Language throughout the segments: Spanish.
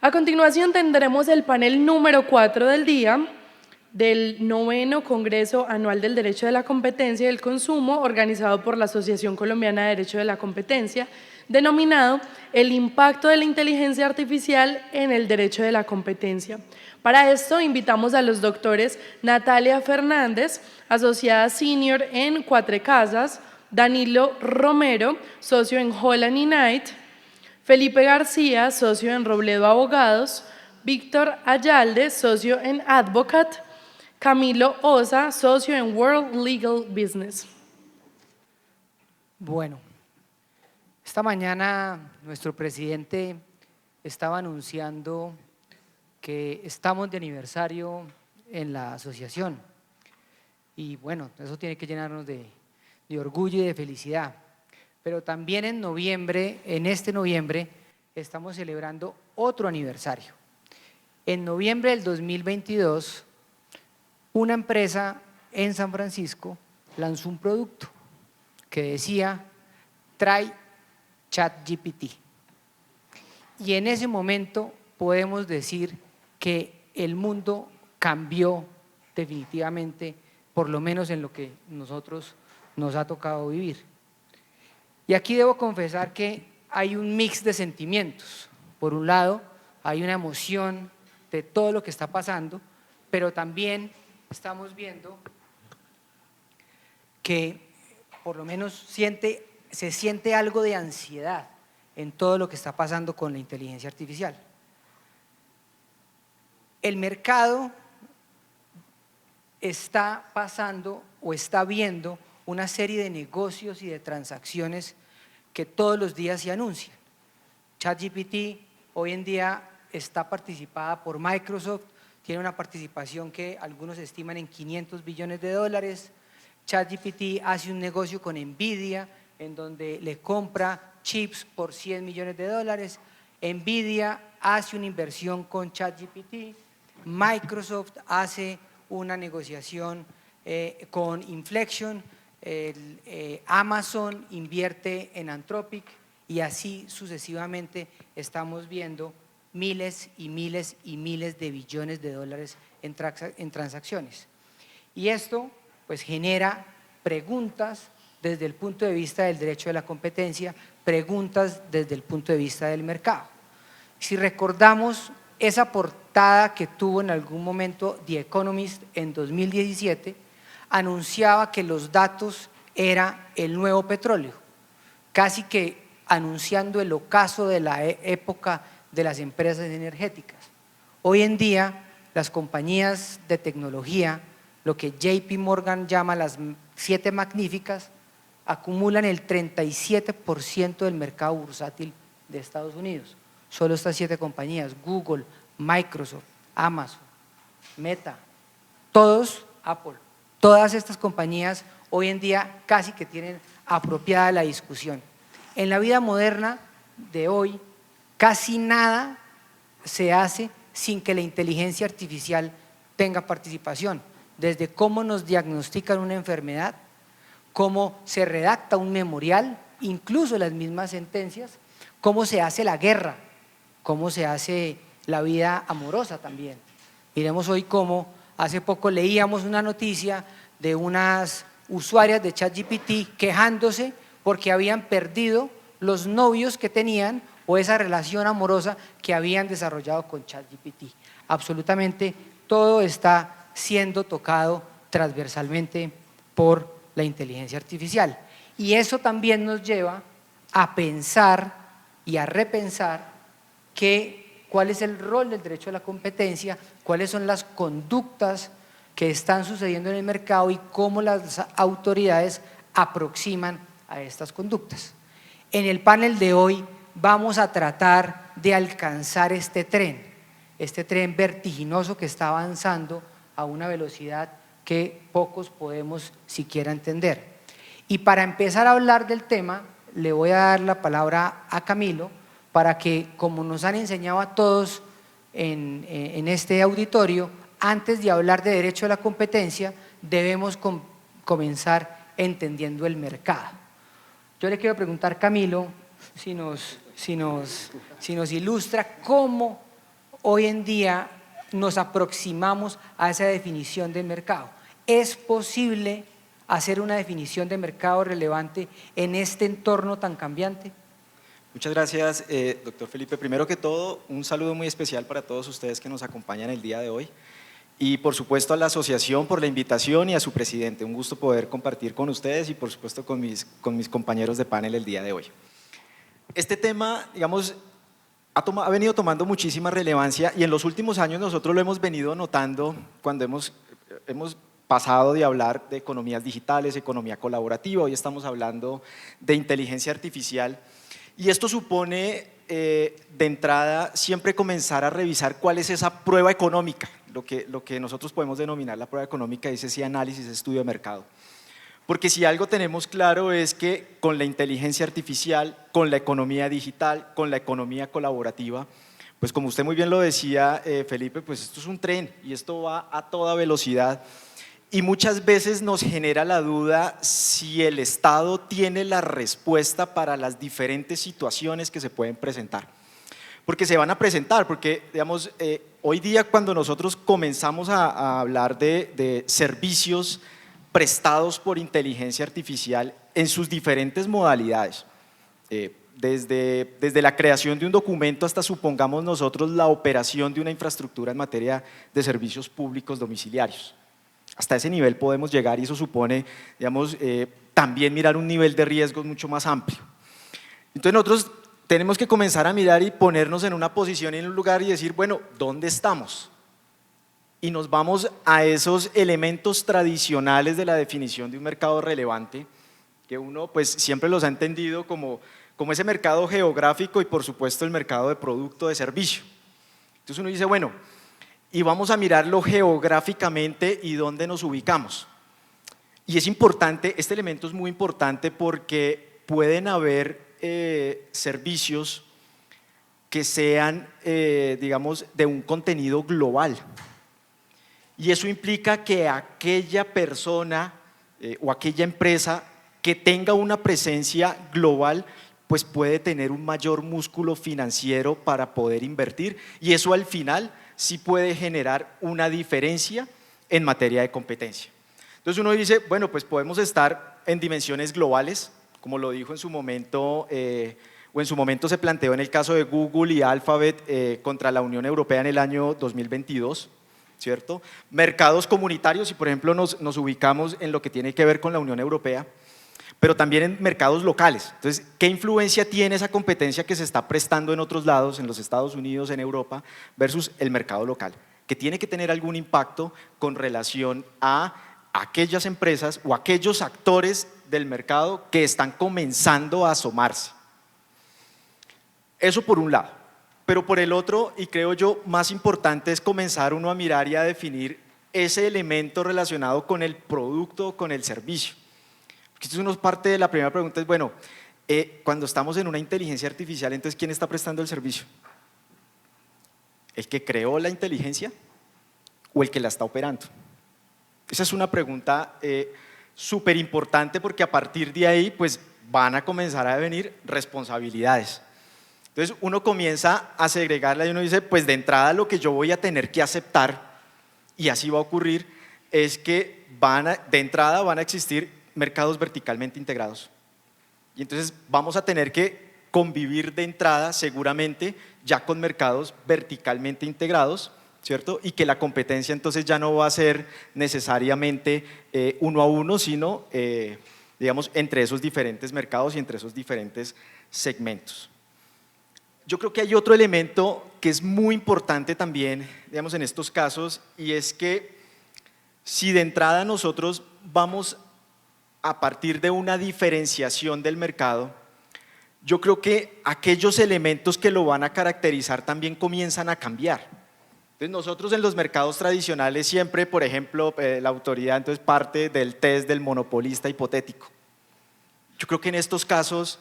A continuación tendremos el panel número 4 del día del 9º Congreso Anual del Derecho de la Competencia y el Consumo, organizado por la Asociación Colombiana de Derecho de la Competencia, denominado El impacto de la inteligencia artificial en el derecho de la competencia. Para esto invitamos a los doctores Natalia Fernández, asociada senior en Cuatro Casas, Danilo Romero, socio en Holland Knight, Felipe García, socio en Robledo Abogados, Víctor Ayalde, socio en Advocat, Camilo Osa, socio en World Legal Business. Bueno, esta mañana nuestro presidente estaba anunciando que estamos de aniversario en la asociación y bueno, eso tiene que llenarnos de orgullo y de felicidad. Pero también en noviembre, en este noviembre, estamos celebrando otro aniversario. En noviembre del 2022, una empresa en San Francisco lanzó un producto que decía Try ChatGPT. Y en ese momento podemos decir que el mundo cambió definitivamente, por lo menos en lo que nosotros nos ha tocado vivir. Y aquí debo confesar que hay un mix de sentimientos. Por un lado, hay una emoción de todo lo que está pasando, pero también estamos viendo que por lo menos se siente algo de ansiedad en todo lo que está pasando con la inteligencia artificial. El mercado está pasando o está viendo una serie de negocios y de transacciones que todos los días se anuncian. ChatGPT hoy en día está participada por Microsoft, tiene una participación que algunos estiman en $500 billones. ChatGPT hace un negocio con Nvidia en donde le compra chips por $100 millones. Nvidia hace una inversión con ChatGPT, Microsoft hace una negociación con Inflection, Amazon invierte en Anthropic y así sucesivamente estamos viendo miles y miles y miles de billones de dólares en transacciones. Y esto pues genera preguntas desde el punto de vista del derecho de la competencia, preguntas desde el punto de vista del mercado. Si recordamos esa portada que tuvo en algún momento The Economist en 2017, anunciaba que los datos era el nuevo petróleo, casi que anunciando el ocaso de la época de las empresas energéticas. Hoy en día las compañías de tecnología, lo que JP Morgan llama las 7 magníficas, acumulan el 37% del mercado bursátil de Estados Unidos. Solo estas 7 compañías, Google, Microsoft, Amazon, Meta, Apple, todas estas compañías hoy en día casi que tienen apropiada la discusión. En la vida moderna de hoy, casi nada se hace sin que la inteligencia artificial tenga participación, desde cómo nos diagnostican una enfermedad, cómo se redacta un memorial, incluso las mismas sentencias, cómo se hace la guerra, cómo se hace la vida amorosa también. Miremos hoy cómo hace poco leíamos una noticia de unas usuarias de ChatGPT quejándose porque habían perdido los novios que tenían o esa relación amorosa que habían desarrollado con ChatGPT. Absolutamente todo está siendo tocado transversalmente por la inteligencia artificial. Y eso también nos lleva a pensar y a repensar cuál es el rol del derecho a la competencia, cuáles son las conductas que están sucediendo en el mercado y cómo las autoridades aproximan a estas conductas. En el panel de hoy vamos a tratar de alcanzar este tren vertiginoso que está avanzando a una velocidad que pocos podemos siquiera entender. Y para empezar a hablar del tema, le voy a dar la palabra a Camilo para que, como nos han enseñado a todos en este auditorio, antes de hablar de derecho a la competencia, debemos comenzar entendiendo el mercado. Yo le quiero preguntar, Camilo, si nos ilustra cómo hoy en día nos aproximamos a esa definición de mercado. ¿Es posible hacer una definición de mercado relevante en este entorno tan cambiante? Muchas gracias, doctor Felipe. Primero que todo, un saludo muy especial para todos ustedes que nos acompañan el día de hoy y por supuesto a la asociación por la invitación y a su presidente. Un gusto poder compartir con ustedes y por supuesto con mis compañeros de panel el día de hoy. Este tema, digamos, ha venido tomando muchísima relevancia y en los últimos años nosotros lo hemos venido notando cuando hemos pasado de hablar de economías digitales, economía colaborativa, hoy estamos hablando de inteligencia artificial y esto supone de entrada siempre comenzar a revisar cuál es esa prueba económica, lo que nosotros podemos denominar la prueba económica, es ese análisis, estudio de mercado. Porque si algo tenemos claro es que con la inteligencia artificial, con la economía digital, con la economía colaborativa, pues como usted muy bien lo decía, Felipe, pues esto es un tren y esto va a toda velocidad y muchas veces nos genera la duda si el Estado tiene la respuesta para las diferentes situaciones que se pueden presentar. Porque se van a presentar, porque digamos, hoy día cuando nosotros comenzamos a hablar de servicios prestados por inteligencia artificial en sus diferentes modalidades, desde la creación de un documento hasta supongamos nosotros la operación de una infraestructura en materia de servicios públicos domiciliarios. Hasta ese nivel podemos llegar y eso supone, digamos, también mirar un nivel de riesgos mucho más amplio. Entonces nosotros tenemos que comenzar a mirar y ponernos en una posición y en un lugar y decir, bueno, ¿dónde estamos? Y nos vamos a esos elementos tradicionales de la definición de un mercado relevante, que uno pues siempre los ha entendido como ese mercado geográfico y por supuesto el mercado de producto, de servicio. Entonces uno dice, bueno, y vamos a mirarlo geográficamente y dónde nos ubicamos. Y es importante, este elemento es muy importante porque pueden haber servicios que sean, digamos, de un contenido global. Y eso implica que aquella persona o aquella empresa que tenga una presencia global, pues puede tener un mayor músculo financiero para poder invertir y eso al final sí puede generar una diferencia en materia de competencia. Entonces uno dice, bueno, pues podemos estar en dimensiones globales, como lo dijo en su momento, o en su momento se planteó en el caso de Google y Alphabet contra la Unión Europea en el año 2022, ¿cierto? Mercados comunitarios, y por ejemplo nos ubicamos en lo que tiene que ver con la Unión Europea, pero también en mercados locales. Entonces, ¿qué influencia tiene esa competencia que se está prestando en otros lados, en los Estados Unidos, en Europa, versus el mercado local? Que tiene que tener algún impacto con relación a aquellas empresas o aquellos actores del mercado que están comenzando a asomarse. Eso por un lado. Pero por el otro, y creo yo más importante, es comenzar uno a mirar y a definir ese elemento relacionado con el producto o con el servicio. Porque esto es parte de la primera pregunta, es bueno, cuando estamos en una inteligencia artificial, entonces ¿quién está prestando el servicio? ¿El que creó la inteligencia o el que la está operando? Esa es una pregunta súper importante porque a partir de ahí pues van a comenzar a venir responsabilidades. Entonces uno comienza a segregarla y uno dice, pues de entrada lo que yo voy a tener que aceptar, y así va a ocurrir, es que de entrada van a existir mercados verticalmente integrados. Y entonces vamos a tener que convivir de entrada seguramente ya con mercados verticalmente integrados, ¿cierto? Y que la competencia entonces ya no va a ser necesariamente uno a uno, sino digamos entre esos diferentes mercados y entre esos diferentes segmentos. Yo creo que hay otro elemento que es muy importante también, digamos, en estos casos, y es que si de entrada nosotros vamos a partir de una diferenciación del mercado, yo creo que aquellos elementos que lo van a caracterizar también comienzan a cambiar. Entonces nosotros en los mercados tradicionales siempre, por ejemplo, la autoridad entonces parte del test del monopolista hipotético. Yo creo que en estos casos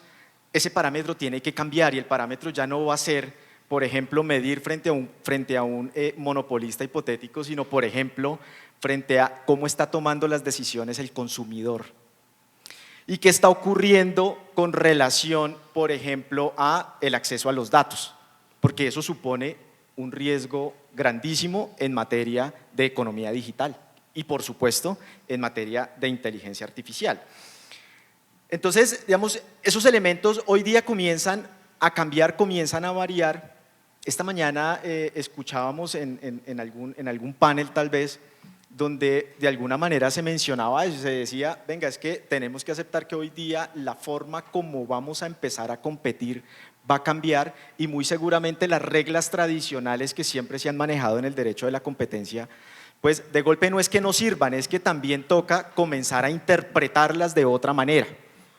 ese parámetro tiene que cambiar y el parámetro ya no va a ser, por ejemplo, medir frente a un monopolista hipotético, sino, por ejemplo, frente a cómo está tomando las decisiones el consumidor. ¿Y qué está ocurriendo con relación, por ejemplo, a el acceso a los datos? Porque eso supone un riesgo grandísimo en materia de economía digital y, por supuesto, en materia de inteligencia artificial. Entonces, digamos, esos elementos hoy día comienzan a cambiar, comienzan a variar. Esta mañana escuchábamos en algún panel tal vez, donde de alguna manera se mencionaba eso, se decía, venga, es que tenemos que aceptar que hoy día la forma como vamos a empezar a competir va a cambiar y muy seguramente las reglas tradicionales que siempre se han manejado en el derecho de la competencia, pues de golpe no es que no sirvan, es que también toca comenzar a interpretarlas de otra manera,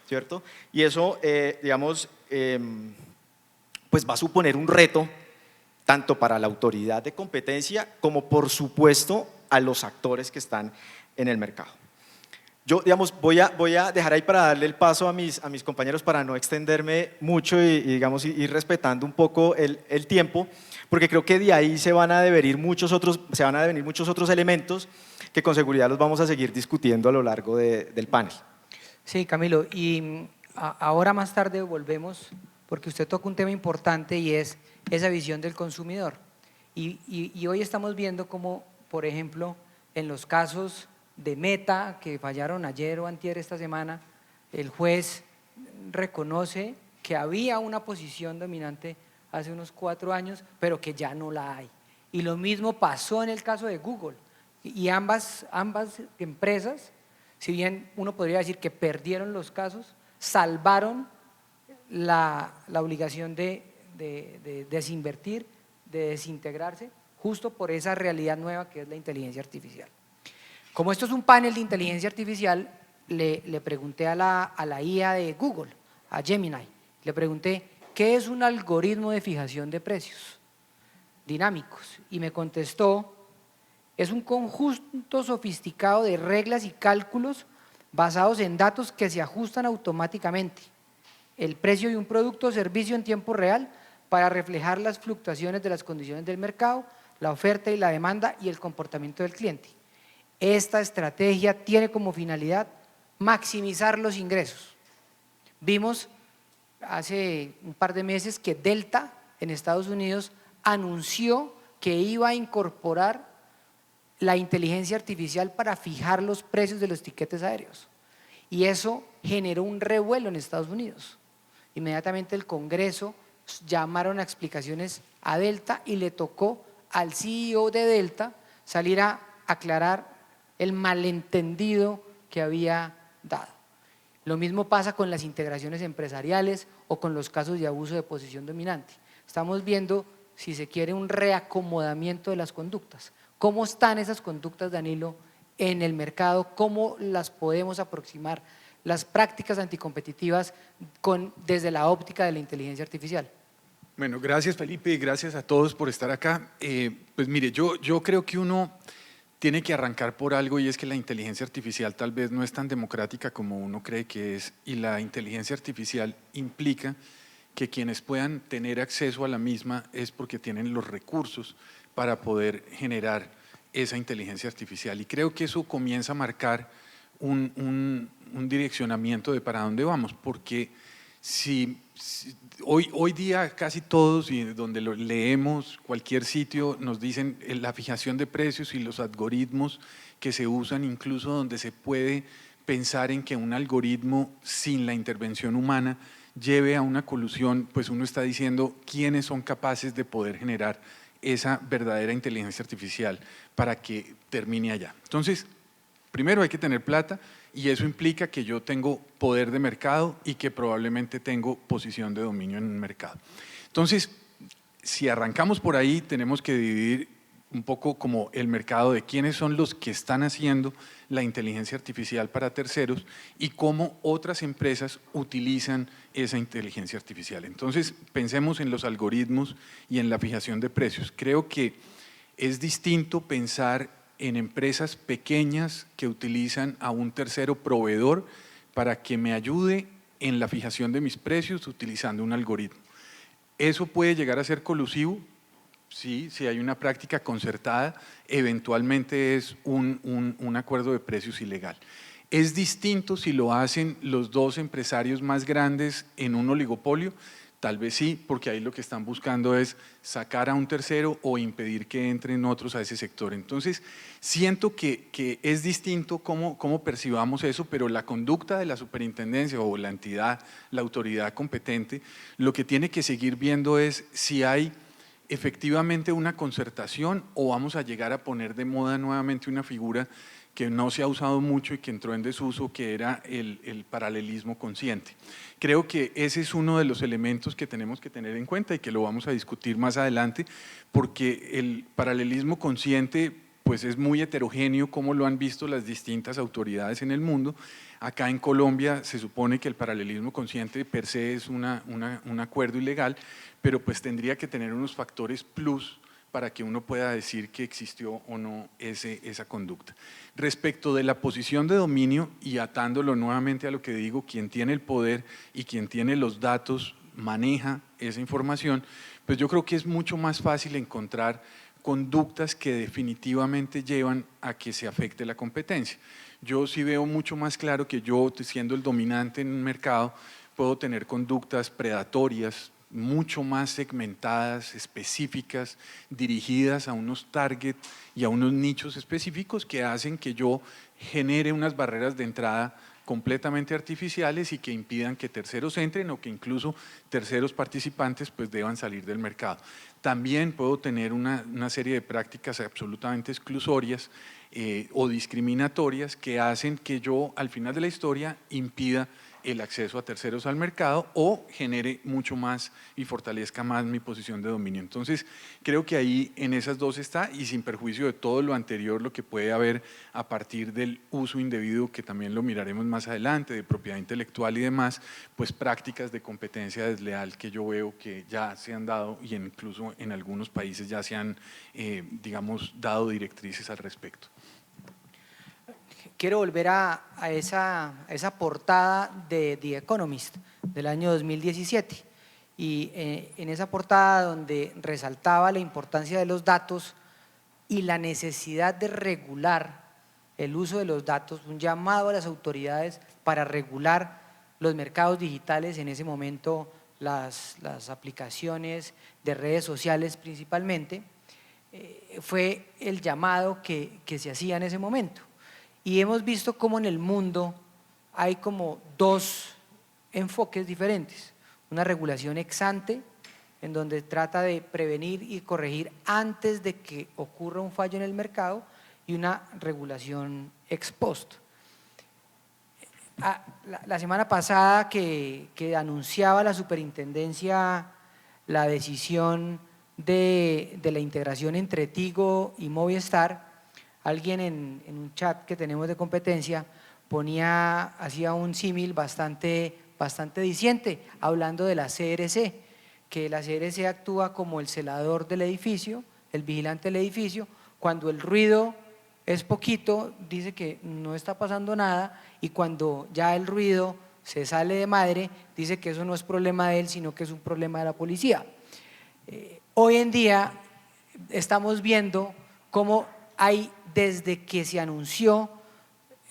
¿cierto? Y eso, digamos, pues va a suponer un reto tanto para la autoridad de competencia como, por supuesto, a los actores que están en el mercado. Yo, digamos, voy a dejar ahí para darle el paso a mis compañeros para no extenderme mucho y digamos, ir respetando un poco el tiempo, porque creo que de ahí se van a devenir muchos otros elementos que con seguridad los vamos a seguir discutiendo a lo largo del panel. Sí, Camilo, y ahora más tarde volvemos, porque usted toca un tema importante y es esa visión del consumidor. Y hoy estamos viendo cómo, por ejemplo, en los casos de Meta, que fallaron ayer o antier esta semana, el juez reconoce que había una posición dominante hace unos 4 años, pero que ya no la hay. Y lo mismo pasó en el caso de Google. Y ambas empresas, si bien uno podría decir que perdieron los casos, salvaron la obligación de desinvertir, de desintegrarse, justo por esa realidad nueva que es la inteligencia artificial. Como esto es un panel de inteligencia artificial, le pregunté a la IA de Google, a Gemini, le pregunté, ¿qué es un algoritmo de fijación de precios dinámicos? Y me contestó, es un conjunto sofisticado de reglas y cálculos basados en datos que se ajustan automáticamente, el precio de un producto o servicio en tiempo real para reflejar las fluctuaciones de las condiciones del mercado, la oferta y la demanda y el comportamiento del cliente. Esta estrategia tiene como finalidad maximizar los ingresos. Vimos hace un par de meses que Delta en Estados Unidos anunció que iba a incorporar la inteligencia artificial para fijar los precios de los tiquetes aéreos. Y eso generó un revuelo en Estados Unidos. Inmediatamente el Congreso llamaron a explicaciones a Delta y le tocó al CEO de Delta salir a aclarar el malentendido que había dado. Lo mismo pasa con las integraciones empresariales o con los casos de abuso de posición dominante. Estamos viendo, si se quiere, un reacomodamiento de las conductas. ¿Cómo están esas conductas, Danilo, en el mercado? ¿Cómo las podemos aproximar? Las prácticas anticompetitivas desde la óptica de la inteligencia artificial. Bueno, gracias Felipe y gracias a todos por estar acá. Pues mire, yo creo que uno tiene que arrancar por algo y es que la inteligencia artificial tal vez no es tan democrática como uno cree que es, y la inteligencia artificial implica que quienes puedan tener acceso a la misma es porque tienen los recursos para poder generar esa inteligencia artificial, y creo que eso comienza a marcar un direccionamiento de para dónde vamos, porque hoy día casi todos, y donde lo leemos, cualquier sitio, nos dicen la fijación de precios y los algoritmos que se usan, incluso donde se puede pensar en que un algoritmo sin la intervención humana lleve a una colusión, pues uno está diciendo quiénes son capaces de poder generar esa verdadera inteligencia artificial para que termine allá. Entonces, primero hay que tener plata, y eso implica que yo tengo poder de mercado y que probablemente tengo posición de dominio en el mercado. Entonces, si arrancamos por ahí, tenemos que dividir un poco como el mercado de quiénes son los que están haciendo la inteligencia artificial para terceros y cómo otras empresas utilizan esa inteligencia artificial. Entonces, pensemos en los algoritmos y en la fijación de precios. Creo que es distinto pensar en empresas pequeñas que utilizan a un tercero proveedor para que me ayude en la fijación de mis precios utilizando un algoritmo. ¿Eso puede llegar a ser colusivo? Sí, si hay una práctica concertada, eventualmente es un acuerdo de precios ilegal. Es distinto si lo hacen los dos empresarios más grandes en un oligopolio. Tal vez sí, porque ahí lo que están buscando es sacar a un tercero o impedir que entren otros a ese sector. Entonces, siento que es distinto cómo percibamos eso, pero la conducta de la superintendencia o la entidad, la autoridad competente, lo que tiene que seguir viendo es si hay efectivamente una concertación o vamos a llegar a poner de moda nuevamente una figura que no se ha usado mucho y que entró en desuso, que era el paralelismo consciente. Creo que ese es uno de los elementos que tenemos que tener en cuenta y que lo vamos a discutir más adelante, porque el paralelismo consciente pues es muy heterogéneo, como lo han visto las distintas autoridades en el mundo. Acá en Colombia se supone que el paralelismo consciente per se es un acuerdo ilegal, pero pues tendría que tener unos factores plus para que uno pueda decir que existió o no esa conducta. Respecto de la posición de dominio y atándolo nuevamente a lo que digo, quien tiene el poder y quien tiene los datos maneja esa información, pues yo creo que es mucho más fácil encontrar conductas que definitivamente llevan a que se afecte la competencia. Yo sí veo mucho más claro que yo, siendo el dominante en un mercado, puedo tener conductas predatorias, mucho más segmentadas, específicas, dirigidas a unos targets y a unos nichos específicos que hacen que yo genere unas barreras de entrada completamente artificiales y que impidan que terceros entren o que incluso terceros participantes pues deban salir del mercado. También puedo tener una serie de prácticas absolutamente exclusorias o discriminatorias que hacen que yo al final de la historia impida el acceso a terceros al mercado o genere mucho más y fortalezca más mi posición de dominio. Entonces, creo que ahí en esas dos está y sin perjuicio de todo lo anterior, lo que puede haber a partir del uso indebido, que también lo miraremos más adelante, de propiedad intelectual y demás, pues prácticas de competencia desleal que yo veo que ya se han dado y incluso en algunos países ya se han, digamos, dado directrices al respecto. Quiero volver a esa portada de The Economist del año 2017 y en esa portada donde resaltaba la importancia de los datos y la necesidad de regular el uso de los datos, un llamado a las autoridades para regular los mercados digitales, en ese momento las aplicaciones de redes sociales principalmente, fue el llamado que se hacía en ese momento. Y hemos visto cómo en el mundo hay como dos enfoques diferentes. Una regulación ex ante, en donde trata de prevenir y corregir antes de que ocurra un fallo en el mercado, y una regulación ex post. La semana pasada que anunciaba la superintendencia la decisión de la integración entre Tigo y Movistar, alguien en un chat que tenemos de competencia hacía un símil bastante diciente, hablando de la CRC, que la CRC actúa como el celador del edificio, el vigilante del edificio. Cuando el ruido es poquito, dice que no está pasando nada, y cuando ya el ruido se sale de madre, dice que eso no es problema de él, sino que es un problema de la policía. Hoy en día estamos viendo cómo hay, desde que se anunció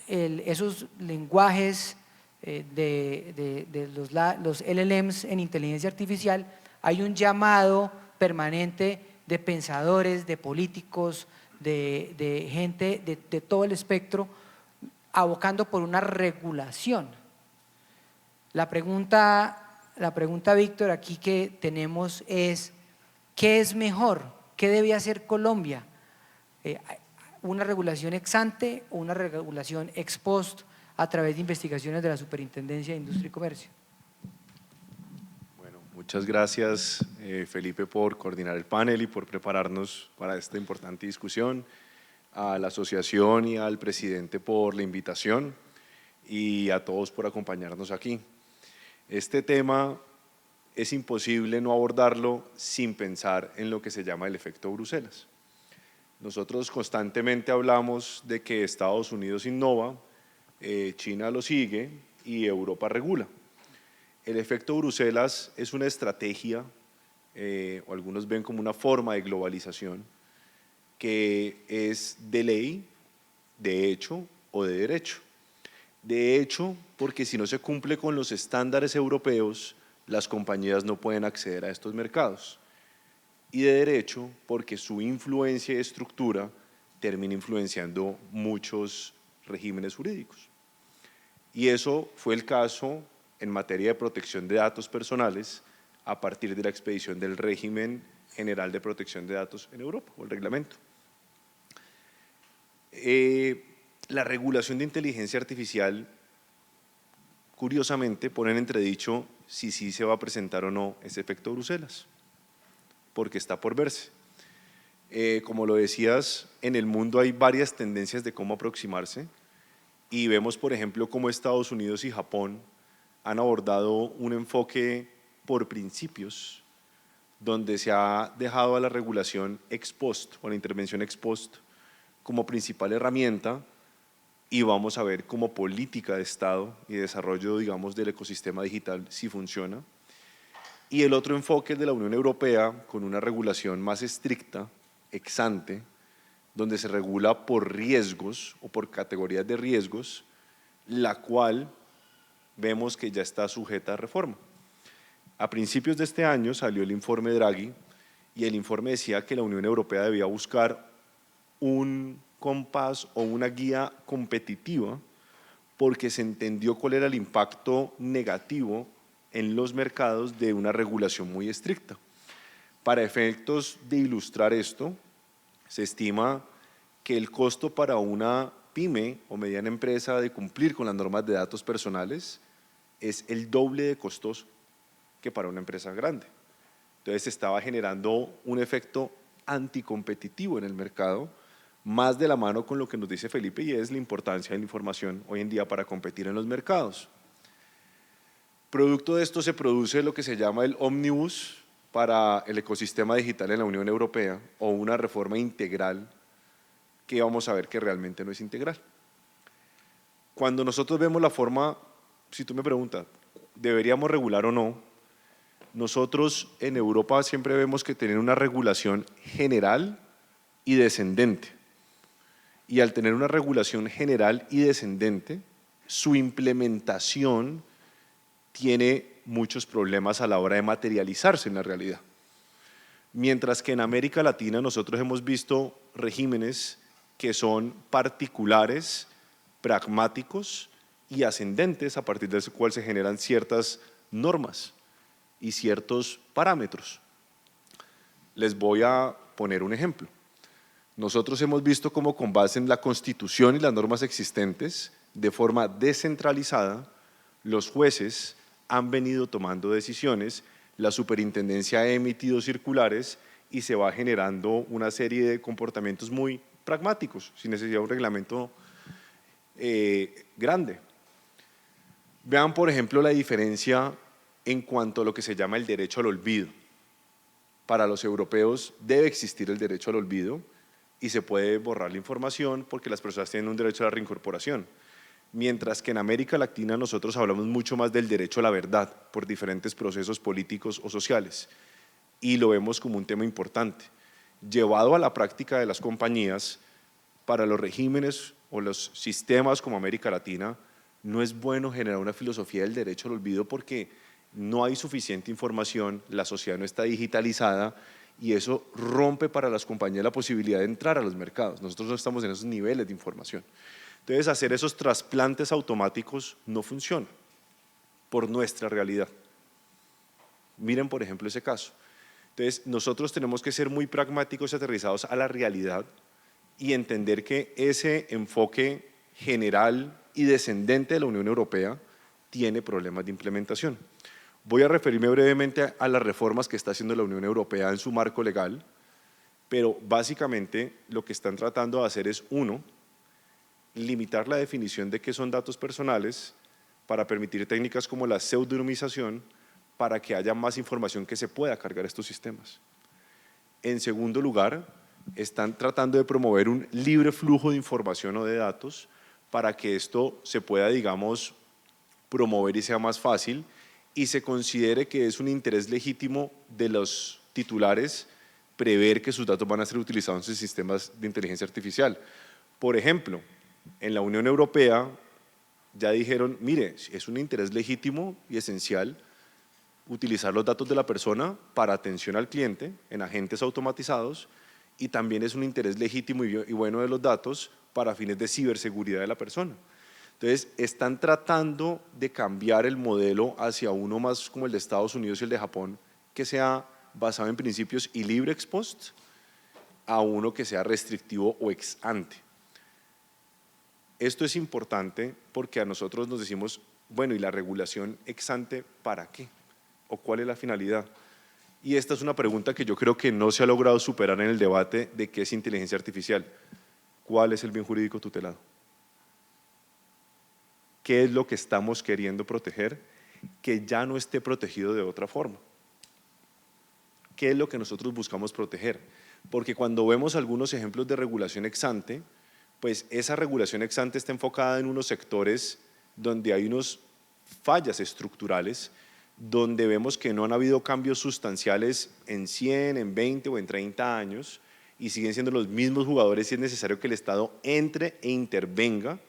esos lenguajes de los LLMs en inteligencia artificial, hay un llamado permanente de pensadores, de políticos, de gente de todo el espectro, abocando por una regulación. La pregunta, Víctor, aquí que tenemos es: ¿qué es mejor? ¿Qué debe hacer Colombia? ¿Una regulación ex ante o una regulación ex post a través de investigaciones de la Superintendencia de Industria y Comercio? Bueno, muchas gracias Felipe por coordinar el panel y por prepararnos para esta importante discusión, a la asociación y al presidente por la invitación y a todos por acompañarnos aquí. Este tema es imposible no abordarlo sin pensar en lo que se llama el efecto Bruselas. Nosotros constantemente hablamos de que Estados Unidos innova, China lo sigue y Europa regula. El efecto Bruselas es una estrategia, o algunos ven como una forma de globalización, que es de ley, de hecho o de derecho. De hecho, porque si no se cumple con los estándares europeos, las compañías no pueden acceder a estos mercados. Y de derecho, porque su influencia y estructura termina influenciando muchos regímenes jurídicos. Y eso fue el caso en materia de protección de datos personales a partir de la expedición del régimen general de protección de datos en Europa, o el reglamento. La regulación de inteligencia artificial, curiosamente, pone en entredicho si sí se va a presentar o no ese efecto Bruselas, porque está por verse. Como lo decías, en el mundo hay varias tendencias de cómo aproximarse y vemos, por ejemplo, cómo Estados Unidos y Japón han abordado un enfoque por principios, donde se ha dejado a la regulación ex post o la intervención ex post como principal herramienta, y vamos a ver cómo política de Estado y desarrollo, digamos, del ecosistema digital sí funciona. Y el otro enfoque es de la Unión Europea, con una regulación más estricta, ex ante, donde se regula por riesgos o por categorías de riesgos, la cual vemos que ya está sujeta a reforma. A principios de este año salió el informe Draghi y el informe decía que la Unión Europea debía buscar un compás o una guía competitiva porque se entendió cuál era el impacto negativo en los mercados de una regulación muy estricta. Para efectos de ilustrar esto, se estima que el costo para una pyme o mediana empresa de cumplir con las normas de datos personales es el doble de costoso que para una empresa grande. Entonces se estaba generando un efecto anticompetitivo en el mercado, más de la mano con lo que nos dice Felipe, y es la importancia de la información hoy en día para competir en los mercados. Producto de esto se produce lo que se llama el Omnibus para el ecosistema digital en la Unión Europea, o una reforma integral que vamos a ver que realmente no es integral. Cuando nosotros vemos la forma, si tú me preguntas, ¿deberíamos regular o no? Nosotros en Europa siempre vemos que tienen una regulación general y descendente. Y al tener una regulación general y descendente, su implementación tiene muchos problemas a la hora de materializarse en la realidad. Mientras que en América Latina nosotros hemos visto regímenes que son particulares, pragmáticos y ascendentes, a partir del cual se generan ciertas normas y ciertos parámetros. Les voy a poner un ejemplo. Nosotros hemos visto cómo, con base en la Constitución y las normas existentes, de forma descentralizada, los jueces han venido tomando decisiones, la superintendencia ha emitido circulares y se va generando una serie de comportamientos muy pragmáticos, sin necesidad de un reglamento grande. Vean, por ejemplo, la diferencia en cuanto a lo que se llama el derecho al olvido. Para los europeos debe existir el derecho al olvido y se puede borrar la información porque las personas tienen un derecho a la reincorporación. Mientras que en América Latina nosotros hablamos mucho más del derecho a la verdad por diferentes procesos políticos o sociales, y lo vemos como un tema importante. Llevado a la práctica de las compañías, para los regímenes o los sistemas como América Latina, no es bueno generar una filosofía del derecho al olvido porque no hay suficiente información, la sociedad no está digitalizada y eso rompe para las compañías la posibilidad de entrar a los mercados. Nosotros no estamos en esos niveles de información. Entonces, hacer esos trasplantes automáticos no funciona por nuestra realidad. Miren, por ejemplo, ese caso. Entonces, nosotros tenemos que ser muy pragmáticos y aterrizados a la realidad y entender que ese enfoque general y descendente de la Unión Europea tiene problemas de implementación. Voy a referirme brevemente a las reformas que está haciendo la Unión Europea en su marco legal, pero básicamente lo que están tratando de hacer es, uno, limitar la definición de qué son datos personales para permitir técnicas como la pseudonimización para que haya más información que se pueda cargar a estos sistemas. En segundo lugar, están tratando de promover un libre flujo de información o de datos para que esto se pueda, digamos, promover y sea más fácil y se considere que es un interés legítimo de los titulares prever que sus datos van a ser utilizados en sistemas de inteligencia artificial. Por ejemplo, en la Unión Europea ya dijeron, mire, es un interés legítimo y esencial utilizar los datos de la persona para atención al cliente en agentes automatizados, y también es un interés legítimo y bueno de los datos para fines de ciberseguridad de la persona. Entonces, están tratando de cambiar el modelo hacia uno más como el de Estados Unidos y el de Japón, que sea basado en principios y libre ex post, a uno que sea restrictivo o ex ante. Esto es importante porque a nosotros nos decimos, bueno, ¿y la regulación ex ante para qué? ¿O cuál es la finalidad? Y esta es una pregunta que yo creo que no se ha logrado superar en el debate de qué es inteligencia artificial. ¿Cuál es el bien jurídico tutelado? ¿Qué es lo que estamos queriendo proteger que ya no esté protegido de otra forma? ¿Qué es lo que nosotros buscamos proteger? Porque cuando vemos algunos ejemplos de regulación ex ante, pues esa regulación ex ante está enfocada en unos sectores donde hay unas fallas estructurales, donde vemos que no han habido cambios sustanciales en 100, en 20 o en 30 años, y siguen siendo los mismos jugadores, y es necesario que el Estado entre e intervenga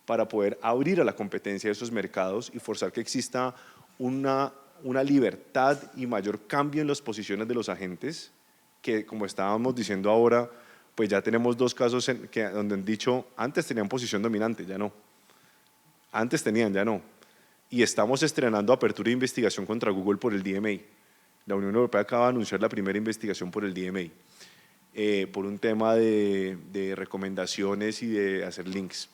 para poder abrir a la competencia de esos mercados y forzar que exista una libertad y mayor cambio en las posiciones de los agentes, que como estábamos diciendo ahora, pues ya tenemos dos casos donde han dicho, antes tenían posición dominante, ya no. Antes tenían, ya no. Y estamos estrenando apertura de investigación contra Google por el DMA. La Unión Europea acaba de anunciar la primera investigación por el DMA, por un tema de recomendaciones y de hacer links.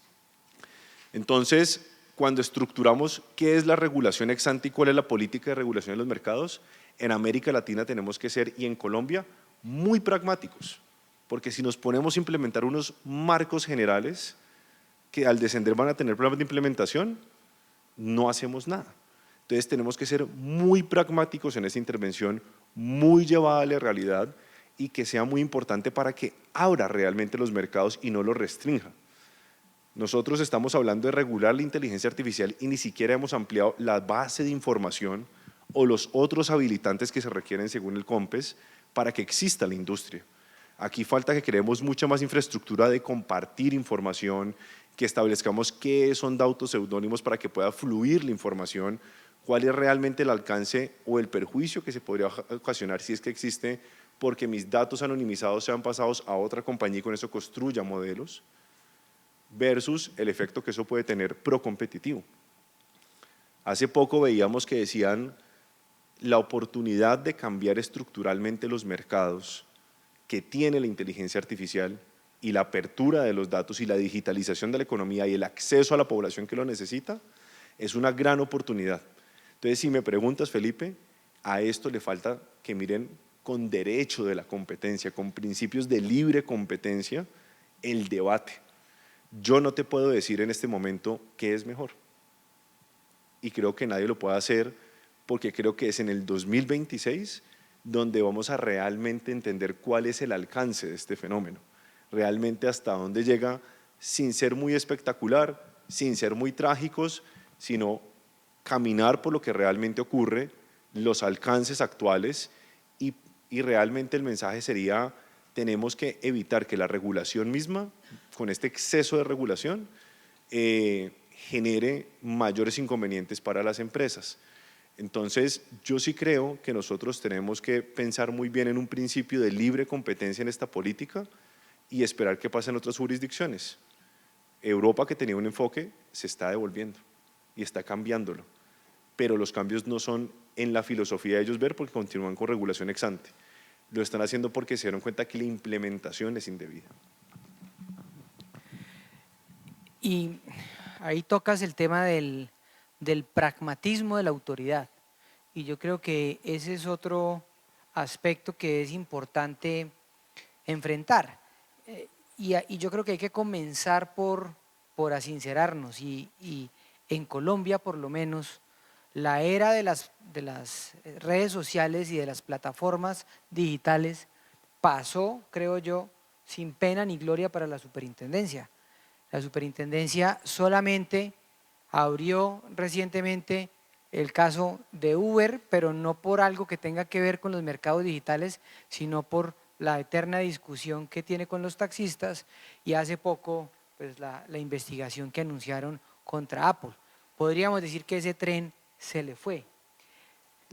Entonces, cuando estructuramos qué es la regulación ex ante y cuál es la política de regulación de los mercados, en América Latina tenemos que ser, y en Colombia, muy pragmáticos, porque si nos ponemos a implementar unos marcos generales que al descender van a tener problemas de implementación, no hacemos nada. Entonces tenemos que ser muy pragmáticos en esa intervención, muy llevada a la realidad, y que sea muy importante para que abra realmente los mercados y no los restrinja. Nosotros estamos hablando de regular la inteligencia artificial y ni siquiera hemos ampliado la base de información o los otros habilitantes que se requieren según el COMPES para que exista la industria. Aquí falta que creemos mucha más infraestructura de compartir información, que establezcamos qué son datos seudónimos para que pueda fluir la información, cuál es realmente el alcance o el perjuicio que se podría ocasionar si es que existe, porque mis datos anonimizados sean pasados a otra compañía y con eso construya modelos, versus el efecto que eso puede tener procompetitivo. Hace poco veíamos que decían la oportunidad de cambiar estructuralmente los mercados que tiene la inteligencia artificial y la apertura de los datos y la digitalización de la economía y el acceso a la población que lo necesita, es una gran oportunidad. Entonces, si me preguntas, Felipe, a esto le falta que miren con derecho de la competencia, con principios de libre competencia, el debate. Yo no te puedo decir en este momento qué es mejor. Y creo que nadie lo puede hacer porque creo que es en el 2026 donde vamos a realmente entender cuál es el alcance de este fenómeno. Realmente hasta dónde llega, sin ser muy espectacular, sin ser muy trágicos, sino caminar por lo que realmente ocurre, los alcances actuales, y realmente el mensaje sería: tenemos que evitar que la regulación misma, con este exceso de regulación, genere mayores inconvenientes para las empresas. Entonces, yo sí creo que nosotros tenemos que pensar muy bien en un principio de libre competencia en esta política y esperar qué pasa en otras jurisdicciones. Europa, que tenía un enfoque, se está devolviendo y está cambiándolo, pero los cambios no son en la filosofía de ellos ver porque continúan con regulación ex ante. Lo están haciendo porque se dieron cuenta que la implementación es indebida. Y ahí tocas el tema del pragmatismo de la autoridad. Y yo creo que ese es otro aspecto que es importante enfrentar. Y yo creo que hay que comenzar por asincerarnos. Y en Colombia, por lo menos, la era de las redes sociales y de las plataformas digitales pasó, creo yo, sin pena ni gloria para la superintendencia. La superintendencia solamente abrió recientemente el caso de Uber, pero no por algo que tenga que ver con los mercados digitales, sino por la eterna discusión que tiene con los taxistas, y hace poco pues, la investigación que anunciaron contra Apple. Podríamos decir que ese tren se le fue.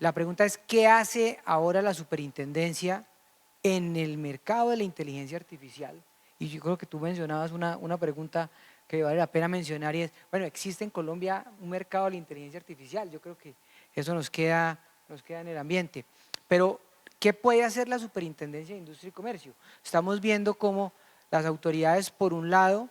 La pregunta es, ¿qué hace ahora la superintendencia en el mercado de la inteligencia artificial? Y yo creo que tú mencionabas una pregunta que vale la pena mencionar y es, bueno, ¿existe en Colombia un mercado de la inteligencia artificial? Yo creo que eso nos queda en el ambiente. Pero, ¿qué puede hacer la Superintendencia de Industria y Comercio? Estamos viendo cómo las autoridades, por un lado,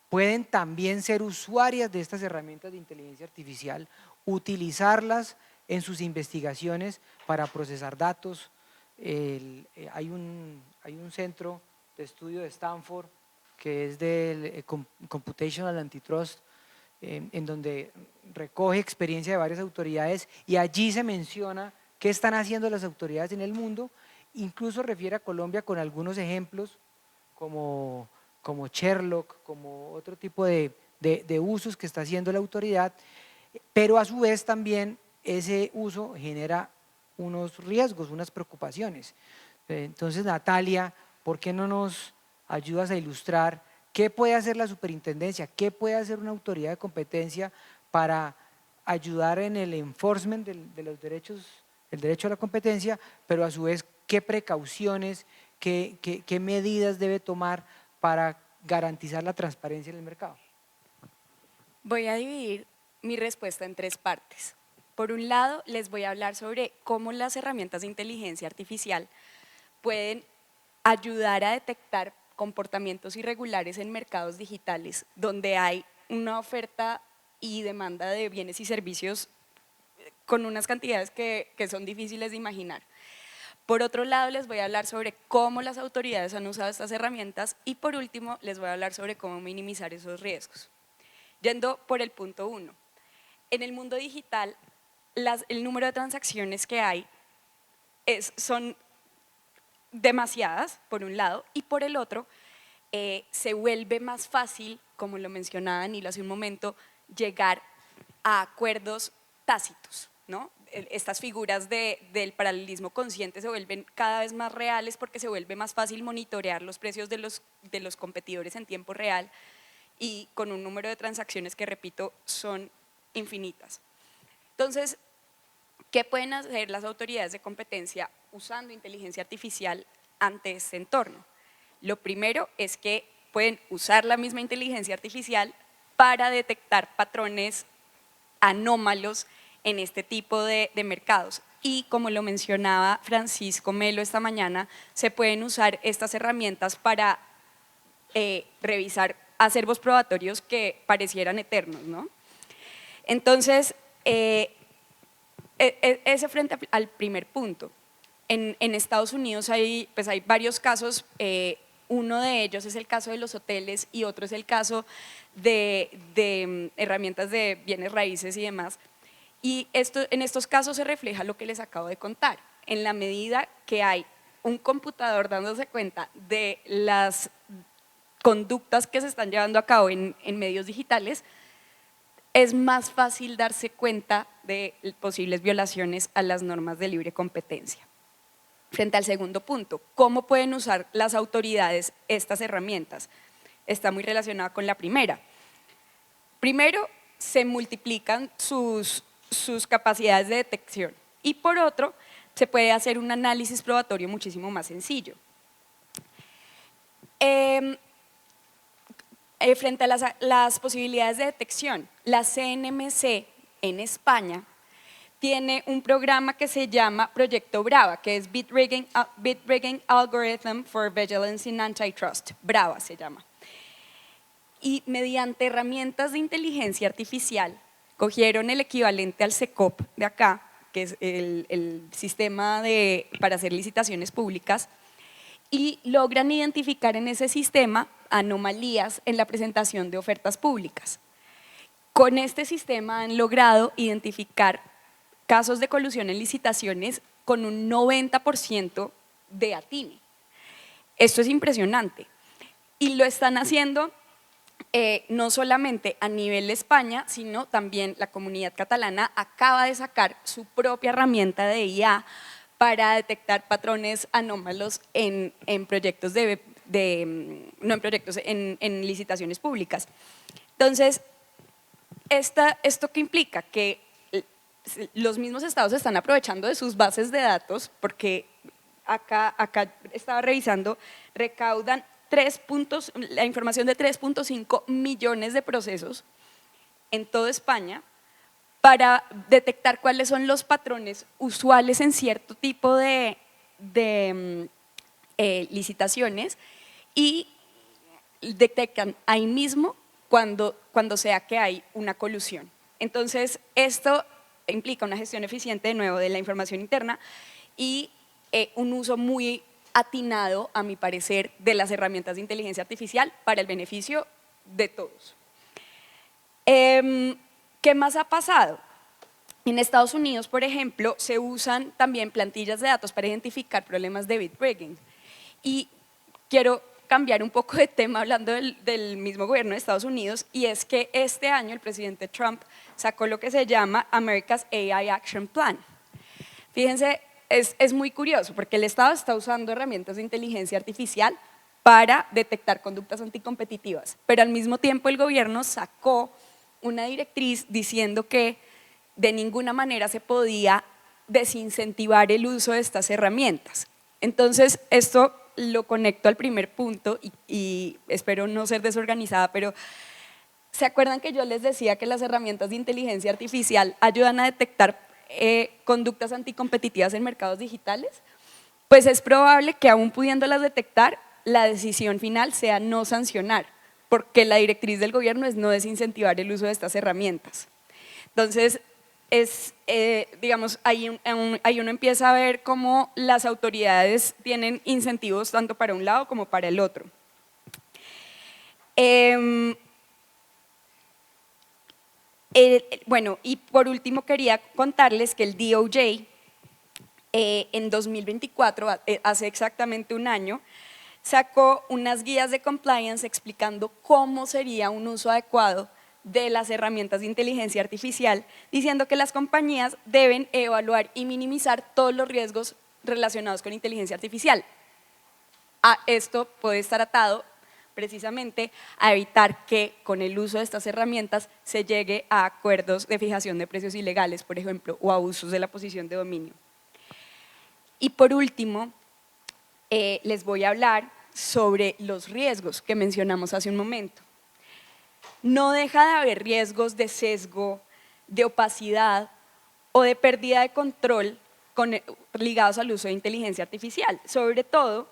pueden también ser usuarias de estas herramientas de inteligencia artificial, utilizarlas en sus investigaciones para procesar datos. Hay un centro de estudio de Stanford que es del Computational Antitrust, en donde recoge experiencia de varias autoridades y allí se menciona qué están haciendo las autoridades en el mundo, incluso refiere a Colombia con algunos ejemplos como Sherlock, como otro tipo de usos que está haciendo la autoridad, pero a su vez también ese uso genera unos riesgos, unas preocupaciones. Entonces, Natalia, ¿por qué no nos ayudas a ilustrar qué puede hacer la superintendencia, qué puede hacer una autoridad de competencia para ayudar en el enforcement de los derechos, el derecho a la competencia, pero a su vez qué precauciones, qué medidas debe tomar para garantizar la transparencia en el mercado? Voy a dividir mi respuesta en tres partes. Por un lado, les voy a hablar sobre cómo las herramientas de inteligencia artificial pueden ayudar a detectar comportamientos irregulares en mercados digitales, donde hay una oferta y demanda de bienes y servicios con unas cantidades que son difíciles de imaginar. Por otro lado, les voy a hablar sobre cómo las autoridades han usado estas herramientas y por último, les voy a hablar sobre cómo minimizar esos riesgos. Yendo por el punto 1. En el mundo digital, el número de transacciones que hay son demasiadas, por un lado, y por el otro, se vuelve más fácil, como lo mencionaba Danilo hace un momento, llegar a acuerdos tácitos, ¿no? Estas figuras del paralelismo consciente se vuelven cada vez más reales porque se vuelve más fácil monitorear los precios de los competidores en tiempo real y con un número de transacciones que, repito, son infinitas. Entonces, ¿qué pueden hacer las autoridades de competencia usando inteligencia artificial ante este entorno? Lo primero es que pueden usar la misma inteligencia artificial para detectar patrones anómalos en este tipo de mercados. Y como lo mencionaba Francisco Melo esta mañana, se pueden usar estas herramientas para revisar acervos probatorios que parecieran eternos, ¿no? Entonces, ese frente al primer punto. En Estados Unidos hay varios casos, uno de ellos es el caso de los hoteles y otro es el caso de herramientas de bienes raíces y demás. Y en estos casos se refleja lo que les acabo de contar. En la medida que hay un computador dándose cuenta de las conductas que se están llevando a cabo en medios digitales, es más fácil darse cuenta de posibles violaciones a las normas de libre competencia. Frente al segundo punto, ¿cómo pueden usar las autoridades estas herramientas? Está muy relacionada con la primera. Primero, se multiplican sus capacidades de detección y por otro, se puede hacer un análisis probatorio muchísimo más sencillo. Frente a las posibilidades de detección, la CNMC en España tiene un programa que se llama Proyecto BRAVA, que es Bit Rigging Algorithm for Vigilance in Antitrust, BRAVA se llama. Y mediante herramientas de inteligencia artificial, cogieron el equivalente al SECOP de acá, que es el sistema para hacer licitaciones públicas, y logran identificar en ese sistema anomalías en la presentación de ofertas públicas. Con este sistema han logrado identificar casos de colusión en licitaciones con un 90% de atine. Esto es impresionante y lo están haciendo no solamente a nivel de España, sino también la comunidad catalana acaba de sacar su propia herramienta de IA para detectar patrones anómalos en proyectos en licitaciones públicas. Entonces, ¿esto qué implica? Que los mismos estados están aprovechando de sus bases de datos, porque acá estaba revisando, recaudan la información de 3.5 millones de procesos en toda España para detectar cuáles son los patrones usuales en cierto tipo de licitaciones, y detectan ahí mismo cuando sea que hay una colusión. Entonces, esto implica una gestión eficiente, de nuevo, de la información interna y un uso muy atinado, a mi parecer, de las herramientas de inteligencia artificial para el beneficio de todos. ¿Qué más ha pasado? En Estados Unidos, por ejemplo, se usan también plantillas de datos para identificar problemas de bit rigging. Y quiero cambiar un poco de tema hablando del mismo gobierno de Estados Unidos, y es que este año el presidente Trump sacó lo que se llama America's AI Action Plan. Fíjense, es muy curioso porque el Estado está usando herramientas de inteligencia artificial para detectar conductas anticompetitivas, pero al mismo tiempo el gobierno sacó una directriz diciendo que de ninguna manera se podía desincentivar el uso de estas herramientas. Entonces, esto lo conecto al primer punto y espero no ser desorganizada, pero ¿se acuerdan que yo les decía que las herramientas de inteligencia artificial ayudan a detectar conductas anticompetitivas en mercados digitales? Pues es probable que aún pudiéndolas detectar, la decisión final sea no sancionar, porque la directriz del gobierno es no desincentivar el uso de estas herramientas. Entonces, digamos, ahí uno empieza a ver cómo las autoridades tienen incentivos tanto para un lado como para el otro. Bueno, y por último quería contarles que el DOJ en 2024, hace exactamente un año, sacó unas guías de compliance explicando cómo sería un uso adecuado de las herramientas de inteligencia artificial, diciendo que las compañías deben evaluar y minimizar todos los riesgos relacionados con inteligencia artificial. Esto puede estar atado precisamente a evitar que con el uso de estas herramientas se llegue a acuerdos de fijación de precios ilegales, por ejemplo, o abusos de la posición de dominio. Y por último, les voy a hablar sobre los riesgos que mencionamos hace un momento. No deja de haber riesgos de sesgo, de opacidad o de pérdida de control ligados al uso de inteligencia artificial, sobre todo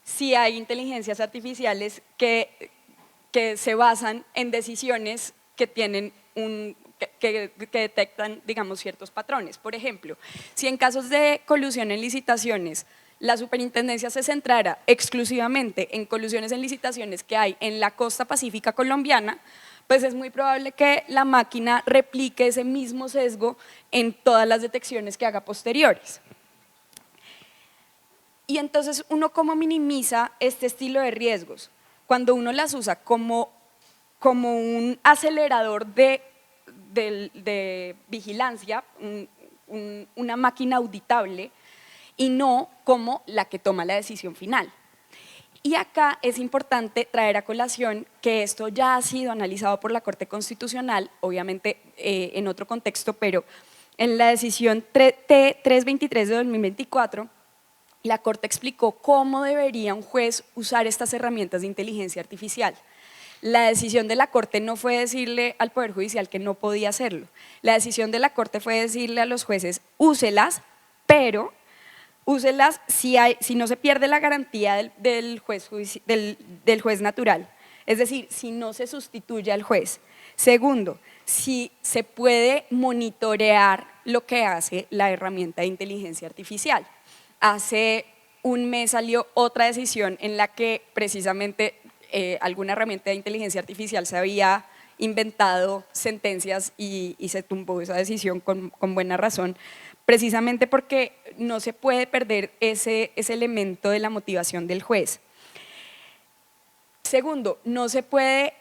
si hay inteligencias artificiales que se basan en decisiones que tienen que detectan, digamos, ciertos patrones. Por ejemplo, si en casos de colusión en licitaciones la superintendencia se centrara exclusivamente en colusiones en licitaciones que hay en la costa pacífica colombiana, pues es muy probable que la máquina replique ese mismo sesgo en todas las detecciones que haga posteriores. Y entonces, ¿uno cómo minimiza este estilo de riesgos? Cuando uno las usa como un acelerador de vigilancia, una máquina auditable, y no como la que toma la decisión final. Y acá es importante traer a colación que esto ya ha sido analizado por la Corte Constitucional, obviamente en otro contexto, pero en la decisión T323 de 2024, la Corte explicó cómo debería un juez usar estas herramientas de inteligencia artificial. La decisión de la Corte no fue decirle al Poder Judicial que no podía hacerlo. La decisión de la Corte fue decirle a los jueces, úselas, pero úselas si no se pierde la garantía del juez natural, es decir, si no se sustituye al juez. Segundo, si se puede monitorear lo que hace la herramienta de inteligencia artificial. Hace un mes salió otra decisión en la que precisamente alguna herramienta de inteligencia artificial se había inventado sentencias y se tumbó esa decisión con buena razón, precisamente porque no se puede perder ese elemento de la motivación del juez. Segundo, no se puede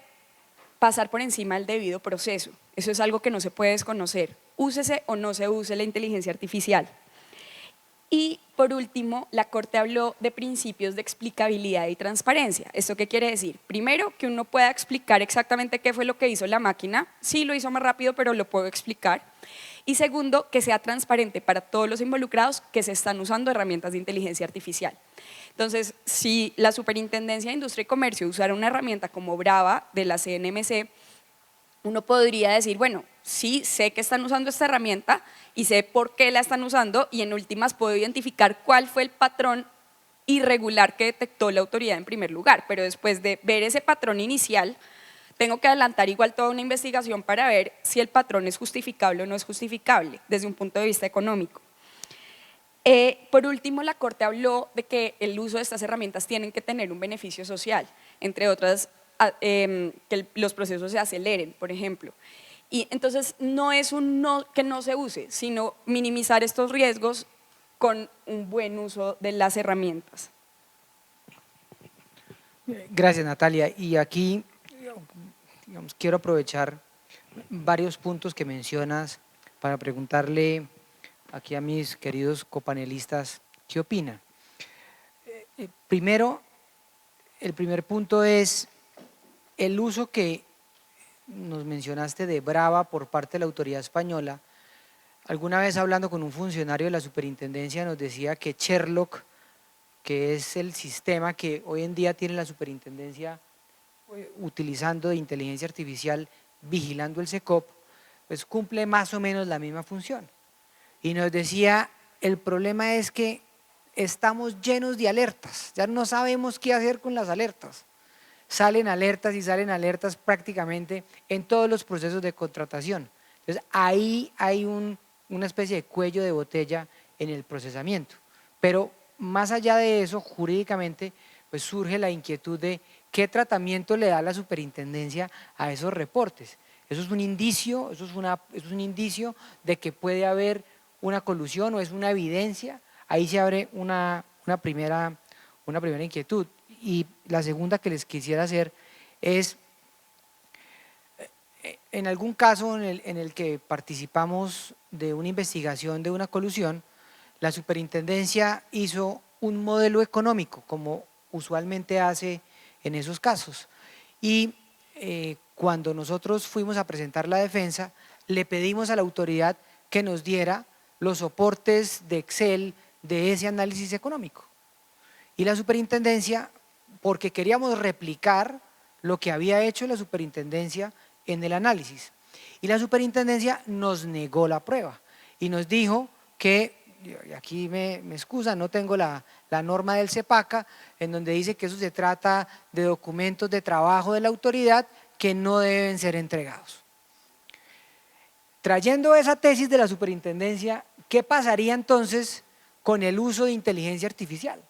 pasar por encima del debido proceso. Eso es algo que no se puede desconocer. Úsese o no se use la inteligencia artificial. Y por último, la Corte habló de principios de explicabilidad y transparencia. ¿Esto qué quiere decir? Primero, que uno pueda explicar exactamente qué fue lo que hizo la máquina. Sí, lo hizo más rápido, pero lo puedo explicar. Y segundo, que sea transparente para todos los involucrados que se están usando herramientas de inteligencia artificial. Entonces, si la Superintendencia de Industria y Comercio usara una herramienta como Brava de la CNMC, uno podría decir, bueno, sí, sé que están usando esta herramienta y sé por qué la están usando y en últimas puedo identificar cuál fue el patrón irregular que detectó la autoridad en primer lugar, pero después de ver ese patrón inicial, tengo que adelantar igual toda una investigación para ver si el patrón es justificable o no es justificable desde un punto de vista económico. Por último, la Corte habló de que el uso de estas herramientas tienen que tener un beneficio social, entre otras, que los procesos se aceleren, por ejemplo. Y entonces no es que no se use, sino minimizar estos riesgos con un buen uso de las herramientas. Gracias, Natalia. Y aquí, digamos, quiero aprovechar varios puntos que mencionas para preguntarle aquí a mis queridos copanelistas qué opinan. Primero, el primer punto es el uso que nos mencionaste de Brava por parte de la autoridad española. Alguna vez hablando con un funcionario de la superintendencia nos decía que Sherlock, que es el sistema que hoy en día tiene la superintendencia utilizando de inteligencia artificial, vigilando el SECOP, pues cumple más o menos la misma función. Y nos decía, el problema es que estamos llenos de alertas, ya no sabemos qué hacer con las alertas. Salen alertas y salen alertas prácticamente en todos los procesos de contratación. Entonces ahí hay una especie de cuello de botella en el procesamiento. Pero más allá de eso, jurídicamente, pues surge la inquietud de qué tratamiento le da la superintendencia a esos reportes. Eso es un indicio, eso es un indicio de que puede haber una colusión o es una evidencia. Ahí se abre una primera inquietud. Y la segunda que les quisiera hacer es, en algún caso en el que participamos de una investigación de una colusión, la superintendencia hizo un modelo económico, como usualmente hace en esos casos. Y cuando nosotros fuimos a presentar la defensa, le pedimos a la autoridad que nos diera los soportes de Excel de ese análisis económico. Y la superintendencia, porque queríamos replicar lo que había hecho la superintendencia en el análisis. Y la superintendencia nos negó la prueba y nos dijo que, y aquí me excusa, no tengo la norma del CEPACA, en donde dice que eso se trata de documentos de trabajo de la autoridad que no deben ser entregados. Trayendo esa tesis de la superintendencia, ¿qué pasaría entonces con el uso de inteligencia artificial?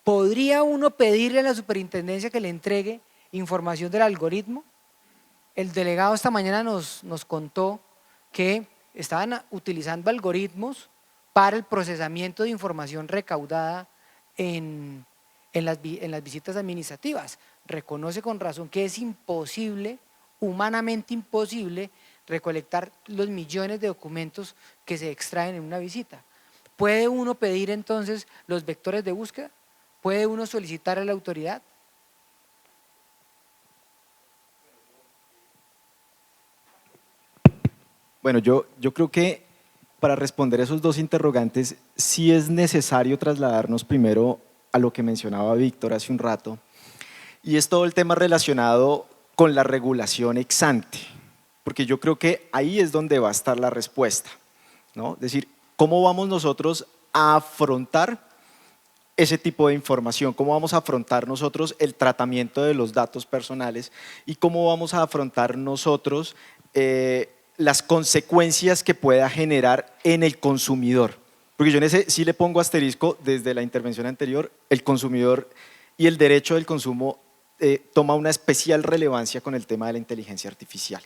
¿Podría uno pedirle a la superintendencia que le entregue información del algoritmo? El delegado esta mañana nos contó que estaban utilizando algoritmos para el procesamiento de información recaudada en las visitas administrativas. Reconoce con razón que es imposible, humanamente imposible, recolectar los millones de documentos que se extraen en una visita. ¿Puede uno pedir entonces los vectores de búsqueda? ¿Puede uno solicitar a la autoridad? Bueno, yo creo que para responder esos dos interrogantes sí es necesario trasladarnos primero a lo que mencionaba Víctor hace un rato, y es todo el tema relacionado con la regulación ex ante, porque yo creo que ahí es donde va a estar la respuesta, ¿no? Es decir, ¿cómo vamos nosotros a afrontar ese tipo de información? ¿Cómo vamos a afrontar nosotros el tratamiento de los datos personales y cómo vamos a afrontar nosotros las consecuencias que pueda generar en el consumidor? Porque yo en ese sí le pongo asterisco desde la intervención anterior. El consumidor y el derecho del consumo toma una especial relevancia con el tema de la inteligencia artificial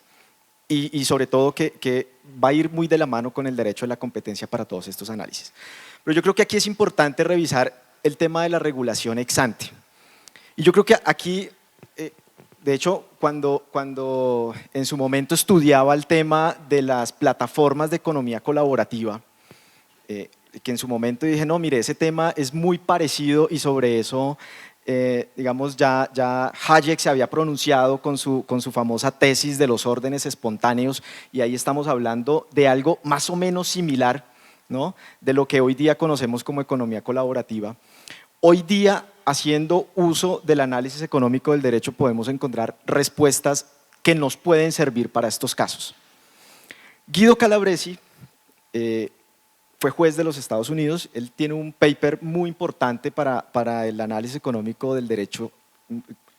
y sobre todo que va a ir muy de la mano con el derecho de la competencia para todos estos análisis. Pero yo creo que aquí es importante revisar el tema de la regulación ex ante. Y yo creo que aquí, de hecho, cuando en su momento estudiaba el tema de las plataformas de economía colaborativa, que en su momento dije, no, mire, ese tema es muy parecido y sobre eso digamos, ya Hayek se había pronunciado con su famosa tesis de los órdenes espontáneos, y ahí estamos hablando de algo más o menos similar, ¿no?, de lo que hoy día conocemos como economía colaborativa. Hoy día, haciendo uso del análisis económico del derecho, podemos encontrar respuestas que nos pueden servir para estos casos. Guido Calabresi fue juez de los Estados Unidos. Él tiene un paper muy importante para el análisis económico del derecho,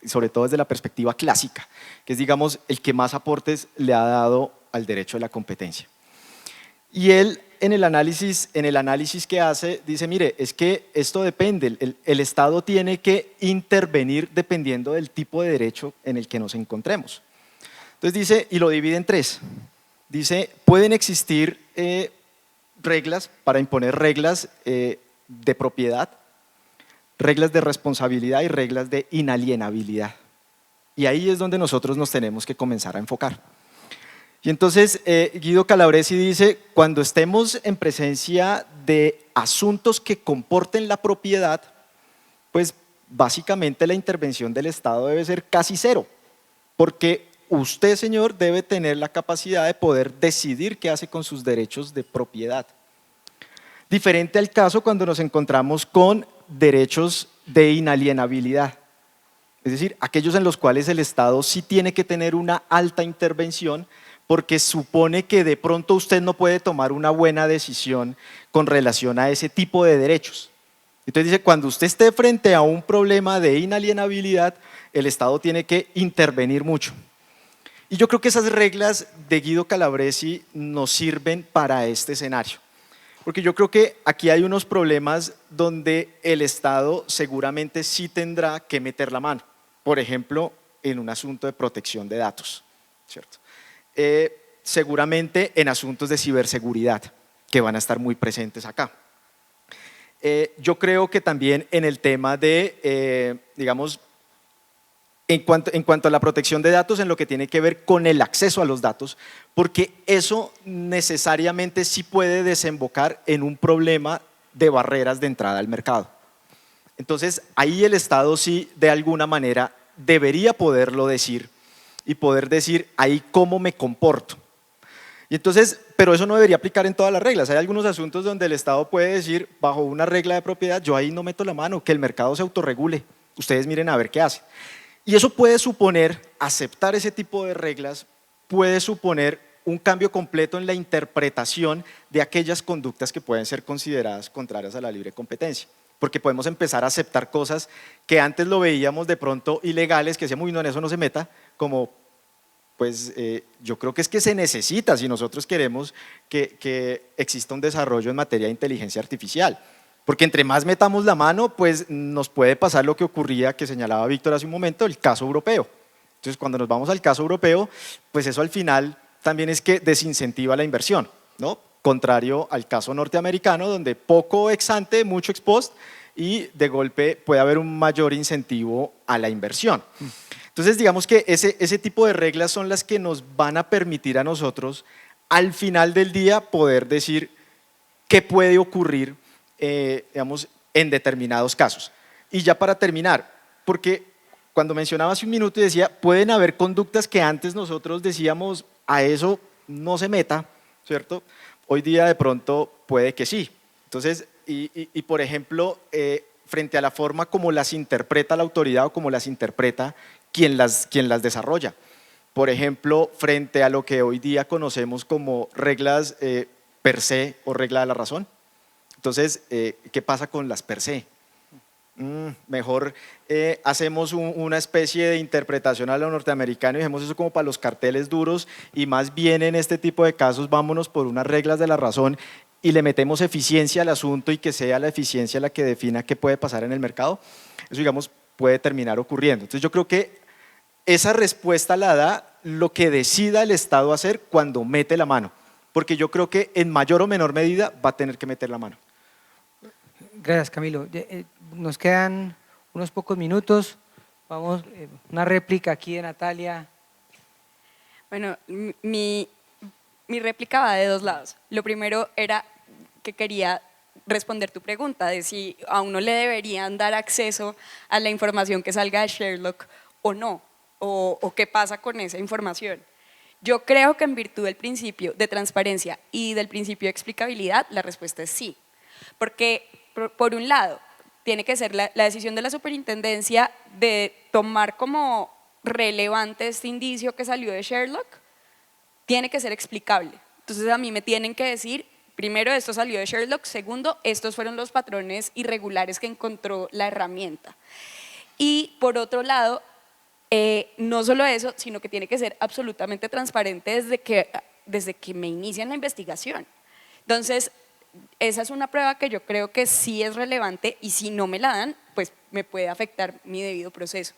sobre todo desde la perspectiva clásica, que es, digamos, el que más aportes le ha dado al derecho de la competencia. Y él, en el análisis que hace, dice, mire, es que esto depende, el Estado tiene que intervenir dependiendo del tipo de derecho en el que nos encontremos. Entonces dice, y lo divide en tres, dice, pueden existir reglas, para imponer reglas de propiedad, reglas de responsabilidad y reglas de inalienabilidad. Y ahí es donde nosotros nos tenemos que comenzar a enfocar. Y entonces Guido Calabresi dice, cuando estemos en presencia de asuntos que comporten la propiedad, pues básicamente la intervención del Estado debe ser casi cero, porque usted, señor, debe tener la capacidad de poder decidir qué hace con sus derechos de propiedad. Diferente al caso cuando nos encontramos con derechos de inalienabilidad, es decir, aquellos en los cuales el Estado sí tiene que tener una alta intervención, porque supone que de pronto usted no puede tomar una buena decisión con relación a ese tipo de derechos. Entonces dice, cuando usted esté frente a un problema de inalienabilidad, el Estado tiene que intervenir mucho. Y yo creo que esas reglas de Guido Calabresi nos sirven para este escenario, porque yo creo que aquí hay unos problemas donde el Estado seguramente sí tendrá que meter la mano, por ejemplo, en un asunto de protección de datos, ¿cierto? Seguramente en asuntos de ciberseguridad, que van a estar muy presentes acá. Yo creo que también en el tema de, digamos, en cuanto a la protección de datos, en lo que tiene que ver con el acceso a los datos, porque eso necesariamente sí puede desembocar en un problema de barreras de entrada al mercado. Entonces, ahí el Estado sí, de alguna manera, debería poderlo decir y poder decir ahí cómo me comporto. Y entonces, pero eso no debería aplicar en todas las reglas. Hay algunos asuntos donde el Estado puede decir, bajo una regla de propiedad, yo ahí no meto la mano, que el mercado se autorregule, ustedes miren a ver qué hace. Y eso puede suponer, aceptar ese tipo de reglas, puede suponer un cambio completo en la interpretación de aquellas conductas que pueden ser consideradas contrarias a la libre competencia. Porque podemos empezar a aceptar cosas que antes lo veíamos de pronto ilegales, que decíamos, uy, no, en eso no se meta, como, pues yo creo que es que se necesita si nosotros queremos que exista un desarrollo en materia de inteligencia artificial. Porque entre más metamos la mano, pues nos puede pasar lo que ocurría, que señalaba Víctor hace un momento, el caso europeo. Entonces, cuando nos vamos al caso europeo, pues eso al final también es que desincentiva la inversión, ¿no? Contrario al caso norteamericano, donde poco ex ante, mucho ex post, y de golpe puede haber un mayor incentivo a la inversión. Entonces, digamos que ese tipo de reglas son las que nos van a permitir a nosotros, al final del día, poder decir qué puede ocurrir, digamos, en determinados casos. Y ya para terminar, porque cuando mencionaba hace un minuto y decía, pueden haber conductas que antes nosotros decíamos, a eso no se meta, ¿cierto? Hoy día de pronto puede que sí. Entonces, y por ejemplo, frente a la forma como las interpreta la autoridad o como las interpreta quien las desarrolla. Por ejemplo, frente a lo que hoy día conocemos como reglas per se o regla de la razón. Entonces, ¿qué pasa con las per se? Mejor hacemos una especie de interpretación a lo norteamericano y dejemos eso como para los carteles duros, y más bien en este tipo de casos vámonos por unas reglas de la razón y le metemos eficiencia al asunto y que sea la eficiencia la que defina qué puede pasar en el mercado. Eso, digamos, puede terminar ocurriendo. Entonces yo creo que esa respuesta la da lo que decida el Estado hacer cuando mete la mano, porque yo creo que en mayor o menor medida va a tener que meter la mano. Gracias, Camilo. Nos quedan unos pocos minutos. Vamos, una réplica aquí de Natalia. Bueno, mi réplica va de dos lados. Lo primero era que quería responder tu pregunta de si a uno le deberían dar acceso a la información que salga de Sherlock o no, o qué pasa con esa información. Yo creo que en virtud del principio de transparencia y del principio de explicabilidad, la respuesta es sí. Porque, por un lado, tiene que ser la decisión de la superintendencia de tomar como relevante este indicio que salió de Sherlock, tiene que ser explicable. Entonces a mí me tienen que decir, primero, esto salió de Sherlock, segundo, estos fueron los patrones irregulares que encontró la herramienta. Y por otro lado, no solo eso, sino que tiene que ser absolutamente transparente desde que me inician la investigación. Entonces, esa es una prueba que yo creo que sí es relevante y si no me la dan, pues me puede afectar mi debido proceso.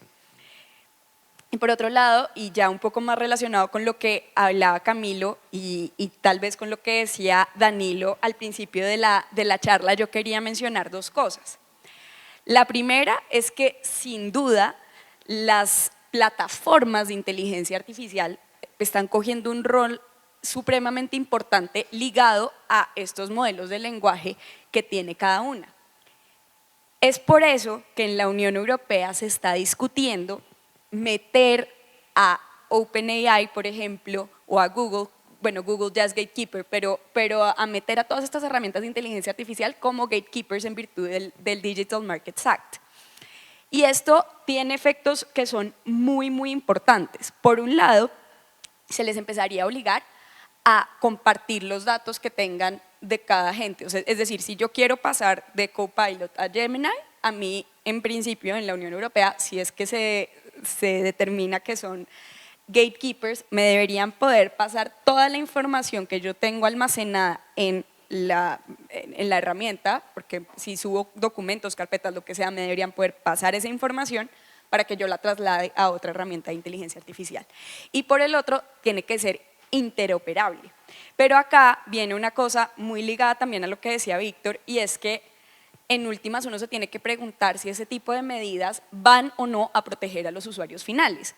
Y por otro lado, y ya un poco más relacionado con lo que hablaba Camilo y tal vez con lo que decía Danilo al principio de la charla, yo quería mencionar dos cosas. La primera es que sin duda las plataformas de inteligencia artificial están cogiendo un rol supremamente importante ligado a estos modelos de lenguaje que tiene cada una. Es por eso que en la Unión Europea se está discutiendo meter a OpenAI, por ejemplo, o a Google, bueno, Google ya es gatekeeper, pero a meter a todas estas herramientas de inteligencia artificial como gatekeepers en virtud del Digital Markets Act. Y esto tiene efectos que son muy, muy importantes. Por un lado, se les empezaría a obligar a compartir los datos que tengan de cada gente. O sea, es decir, si yo quiero pasar de Copilot a Gemini, a mí, en principio, en la Unión Europea, si es que se determina que son gatekeepers, me deberían poder pasar toda la información que yo tengo almacenada en la herramienta, porque si subo documentos, carpetas, lo que sea, me deberían poder pasar esa información para que yo la traslade a otra herramienta de inteligencia artificial. Y por el otro, tiene que ser interoperable. Pero acá viene una cosa muy ligada también a lo que decía Víctor, y es que en últimas uno se tiene que preguntar si ese tipo de medidas van o no a proteger a los usuarios finales.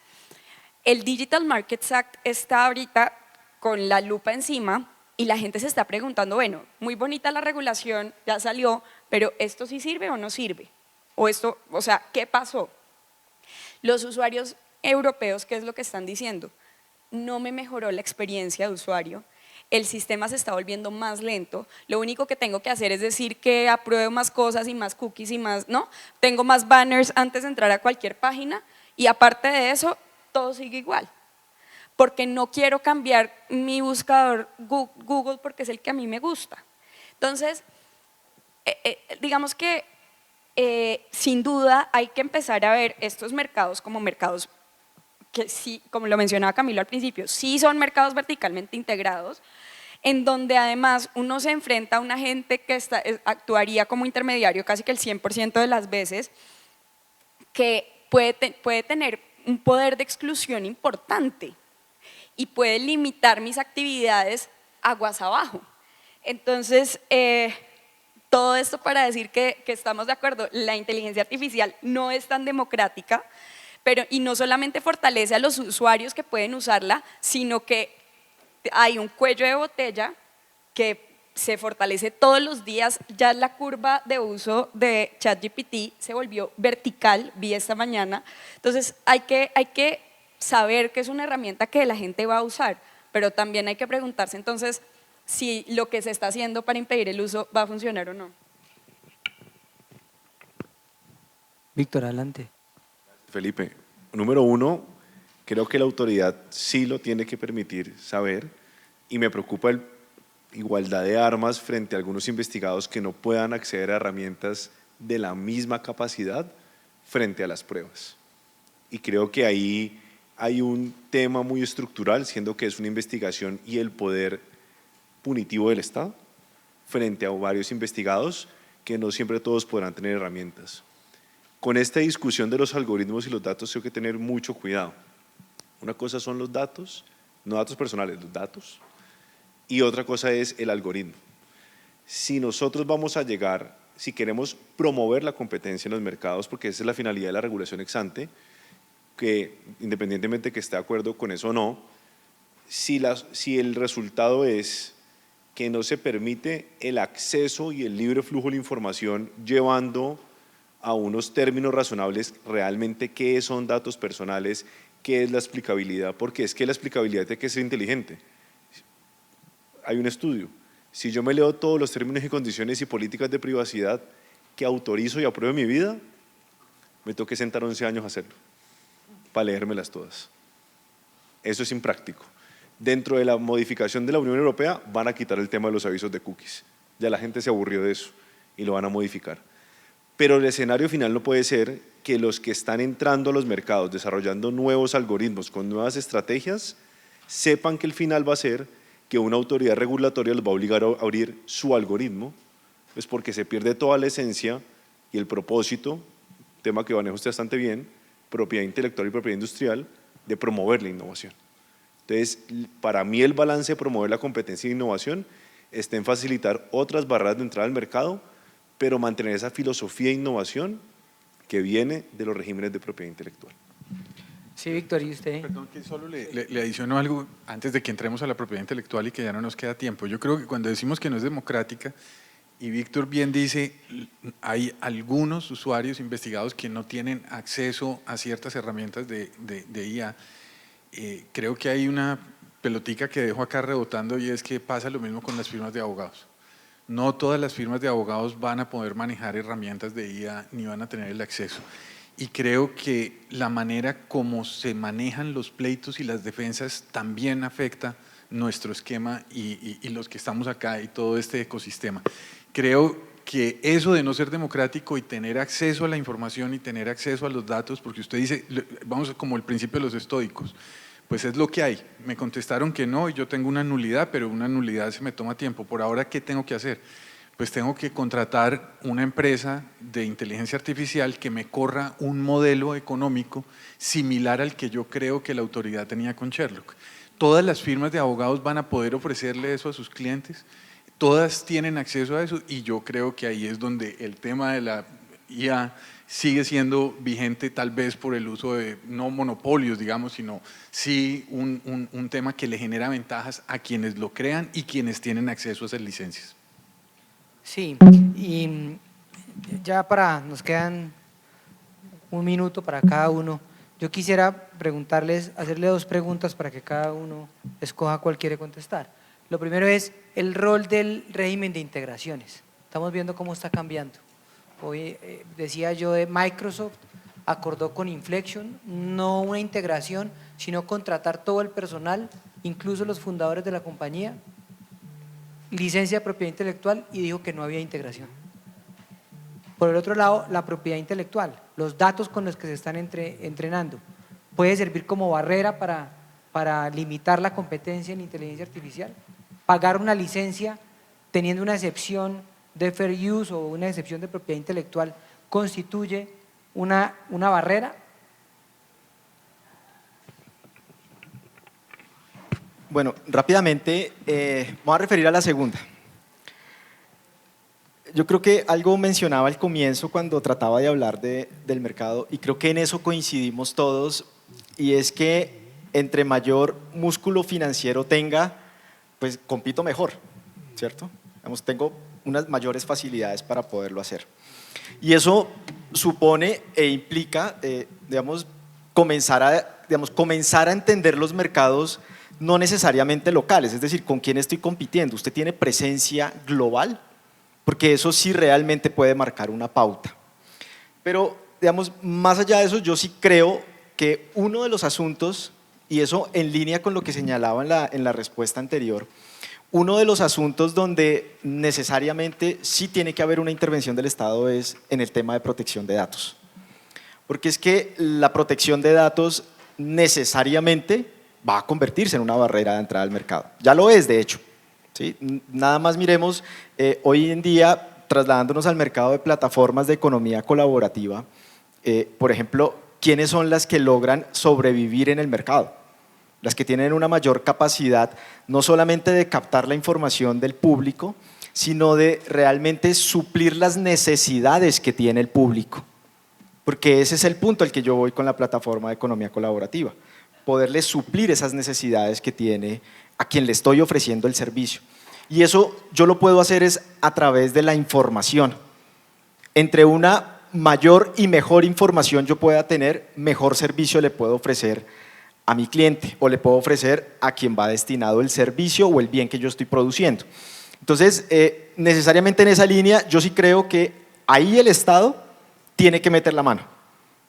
El Digital Markets Act está ahorita con la lupa encima y la gente se está preguntando, bueno, muy bonita la regulación, ya salió, pero ¿esto sí sirve o no sirve? O sea, ¿qué pasó? Los usuarios europeos, ¿qué es lo que están diciendo? No me mejoró la experiencia de usuario, el sistema se está volviendo más lento, lo único que tengo que hacer es decir que apruebo más cosas y más cookies y más, ¿no? Tengo más banners antes de entrar a cualquier página y aparte de eso, todo sigue igual. Porque no quiero cambiar mi buscador Google porque es el que a mí me gusta. Entonces, digamos que sin duda hay que empezar a ver estos mercados como mercados que sí, como lo mencionaba Camilo al principio, sí son mercados verticalmente integrados, en donde además uno se enfrenta a una gente que actuaría como intermediario casi que el 100% de las veces, que puede tener un poder de exclusión importante y puede limitar mis actividades aguas abajo. Entonces, todo esto para decir que estamos de acuerdo, la inteligencia artificial no es tan democrática, y no solamente fortalece a los usuarios que pueden usarla, sino que hay un cuello de botella que se fortalece todos los días. Ya la curva de uso de ChatGPT se volvió vertical, vi esta mañana. Entonces hay que saber que es una herramienta que la gente va a usar, pero también hay que preguntarse entonces si lo que se está haciendo para impedir el uso va a funcionar o no. Víctor, adelante. Felipe, número uno, creo que la autoridad sí lo tiene que permitir saber y me preocupa la igualdad de armas frente a algunos investigados que no puedan acceder a herramientas de la misma capacidad frente a las pruebas. Y creo que ahí hay un tema muy estructural, siendo que es una investigación y el poder punitivo del Estado frente a varios investigados que no siempre todos podrán tener herramientas. Con esta discusión de los algoritmos y los datos tengo que tener mucho cuidado. Una cosa son los datos, no datos personales, los datos, y otra cosa es el algoritmo. Si nosotros vamos a llegar, si queremos promover la competencia en los mercados, porque esa es la finalidad de la regulación ex ante, que independientemente que esté de acuerdo con eso o no, si el resultado es que no se permite el acceso y el libre flujo de la información llevando a unos términos razonables realmente qué son datos personales, qué es la explicabilidad, porque es que la explicabilidad tiene que ser inteligente. Hay un estudio, si yo me leo todos los términos y condiciones y políticas de privacidad que autorizo y apruebo en mi vida, me tengo que sentar 11 años a hacerlo, para leérmelas todas. Eso es impráctico. Dentro de la modificación de la Unión Europea van a quitar el tema de los avisos de cookies. Ya la gente se aburrió de eso y lo van a modificar. Pero el escenario final no puede ser que los que están entrando a los mercados, desarrollando nuevos algoritmos con nuevas estrategias, sepan que el final va a ser que una autoridad regulatoria los va a obligar a abrir su algoritmo, pues porque se pierde toda la esencia y el propósito, tema que maneja usted bastante bien, propiedad intelectual y propiedad industrial, de promover la innovación. Entonces, para mí el balance de promover la competencia e innovación está en facilitar otras barreras de entrada al mercado, pero mantener esa filosofía de innovación que viene de los regímenes de propiedad intelectual. Sí, Víctor, ¿y usted? Perdón, que solo le adiciono algo antes de que entremos a la propiedad intelectual y que ya no nos queda tiempo. Yo creo que cuando decimos que no es democrática, y Víctor bien dice, hay algunos usuarios investigados que no tienen acceso a ciertas herramientas de IA. Creo que hay una pelotica que dejo acá rebotando y es que pasa lo mismo con las firmas de abogados. No todas las firmas de abogados van a poder manejar herramientas de IA ni van a tener el acceso. Y creo que la manera como se manejan los pleitos y las defensas también afecta nuestro esquema y los que estamos acá y todo este ecosistema. Creo que eso de no ser democrático y tener acceso a la información y tener acceso a los datos, porque usted dice, vamos como el principio de los estoicos, pues es lo que hay. Me contestaron que no y yo tengo una nulidad, pero una nulidad se me toma tiempo. Por ahora, ¿qué tengo que hacer? Pues tengo que contratar una empresa de inteligencia artificial que me corra un modelo económico similar al que yo creo que la autoridad tenía con Sherlock. Todas las firmas de abogados van a poder ofrecerle eso a sus clientes, todas tienen acceso a eso y yo creo que ahí es donde el tema de la IA sigue siendo vigente, tal vez por el uso de no monopolios, digamos, sino sí un tema que le genera ventajas a quienes lo crean y quienes tienen acceso a esas licencias. Sí, y ya nos quedan un minuto para cada uno. Yo quisiera hacerle dos preguntas para que cada uno escoja cuál quiere contestar. Lo primero es el rol del régimen de integraciones. Estamos viendo cómo está cambiando. Hoy decía yo de Microsoft acordó con Inflection no una integración, sino contratar todo el personal, incluso los fundadores de la compañía, licencia de propiedad intelectual y dijo que no había integración. Por el otro lado, la propiedad intelectual, los datos con los que se están entrenando, puede servir como barrera para limitar la competencia en inteligencia artificial. Pagar una licencia teniendo una excepción de fair use o una excepción de propiedad intelectual constituye una barrera. Bueno, rápidamente, vamos a referir a la segunda. Yo creo que algo mencionaba al comienzo cuando trataba de hablar del mercado y creo que en eso coincidimos todos y es que entre mayor músculo financiero tenga, pues compito mejor, ¿cierto? Digamos, tengo unas mayores facilidades para poderlo hacer. Y eso supone e implica, digamos, comenzar a entender los mercados no necesariamente locales, es decir, con quién estoy compitiendo. ¿Usted tiene presencia global? Porque eso sí realmente puede marcar una pauta. Pero, digamos, más allá de eso, yo sí creo que uno de los asuntos, y eso en línea con lo que señalaba en la respuesta anterior, uno de los asuntos donde necesariamente sí tiene que haber una intervención del Estado es en el tema de protección de datos. Porque es que la protección de datos necesariamente va a convertirse en una barrera de entrada al mercado. Ya lo es, de hecho. ¿Sí? Nada más miremos hoy en día, trasladándonos al mercado de plataformas de economía colaborativa, por ejemplo, ¿quiénes son las que logran sobrevivir en el mercado? Las que tienen una mayor capacidad no solamente de captar la información del público, sino de realmente suplir las necesidades que tiene el público. Porque ese es el punto al que yo voy con la plataforma de economía colaborativa, poderle suplir esas necesidades que tiene a quien le estoy ofreciendo el servicio. Y eso yo lo puedo hacer es a través de la información. Entre una mayor y mejor información yo pueda tener, mejor servicio le puedo ofrecer a mi cliente o le puedo ofrecer a quien va destinado el servicio o el bien que yo estoy produciendo. Entonces, necesariamente en esa línea yo sí creo que ahí el Estado tiene que meter la mano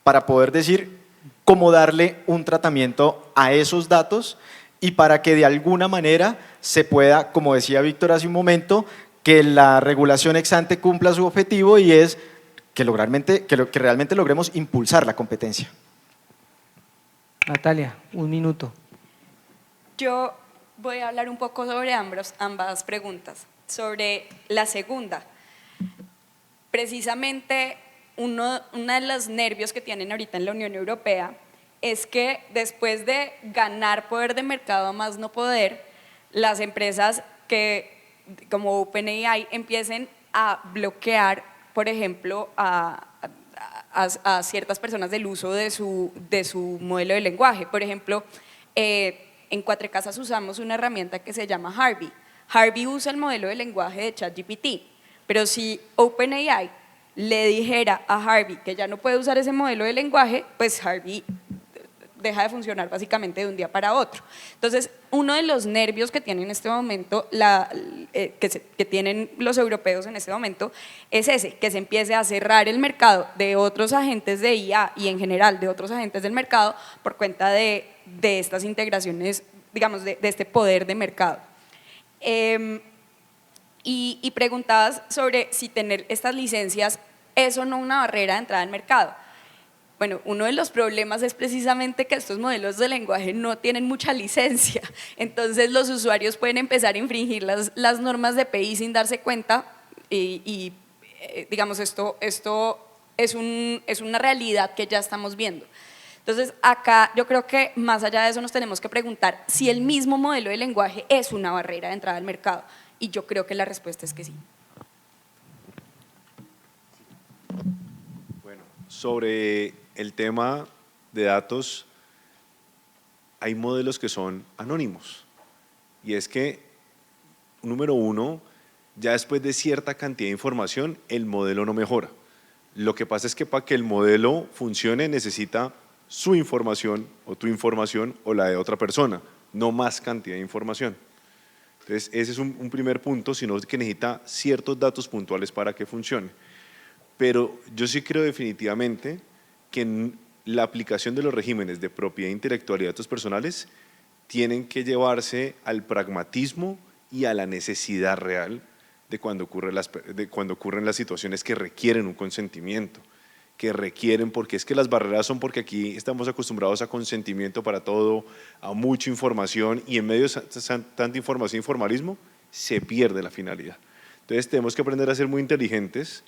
para poder decir cómo darle un tratamiento a esos datos y para que de alguna manera se pueda, como decía Víctor hace un momento, que la regulación ex ante cumpla su objetivo y es que realmente logremos impulsar la competencia. Natalia, un minuto. Yo voy a hablar un poco sobre ambas preguntas. Sobre la segunda, precisamente uno de los nervios que tienen ahorita en la Unión Europea es que después de ganar poder de mercado a más no poder, las empresas que como OpenAI empiecen a bloquear, por ejemplo, a ciertas personas del uso de su modelo de lenguaje. Por ejemplo, en Cuatro Casas usamos una herramienta que se llama Harvey. Harvey usa el modelo de lenguaje de ChatGPT, pero si OpenAI le dijera a Harvey que ya no puede usar ese modelo de lenguaje, pues Harvey deja de funcionar básicamente de un día para otro. Entonces, uno de los nervios que tienen en este momento, que tienen los europeos en este momento, es ese, que se empiece a cerrar el mercado de otros agentes de IA y en general de otros agentes del mercado por cuenta de estas integraciones, digamos, de este poder de mercado. Y preguntabas sobre si tener estas licencias es o no una barrera de entrada al mercado. Bueno, uno de los problemas es precisamente que estos modelos de lenguaje no tienen mucha licencia, entonces los usuarios pueden empezar a infringir las normas de API sin darse cuenta y digamos, esto es una realidad que ya estamos viendo. Entonces, acá yo creo que más allá de eso nos tenemos que preguntar si el mismo modelo de lenguaje es una barrera de entrada al mercado, y yo creo que la respuesta es que sí. Bueno, sobre el tema de datos, hay modelos que son anónimos. Y es que, número uno, ya después de cierta cantidad de información, el modelo no mejora. Lo que pasa es que para que el modelo funcione necesita su información o tu información o la de otra persona, no más cantidad de información. Entonces, ese es un primer punto, sino que necesita ciertos datos puntuales para que funcione. Pero yo sí creo definitivamente que la aplicación de los regímenes de propiedad intelectual y datos personales tienen que llevarse al pragmatismo y a la necesidad real de cuando ocurren las situaciones que requieren un consentimiento, que requieren, porque es que las barreras son porque aquí estamos acostumbrados a consentimiento para todo, a mucha información, y en medio de tanta información y formalismo se pierde la finalidad. Entonces tenemos que aprender a ser muy inteligentes,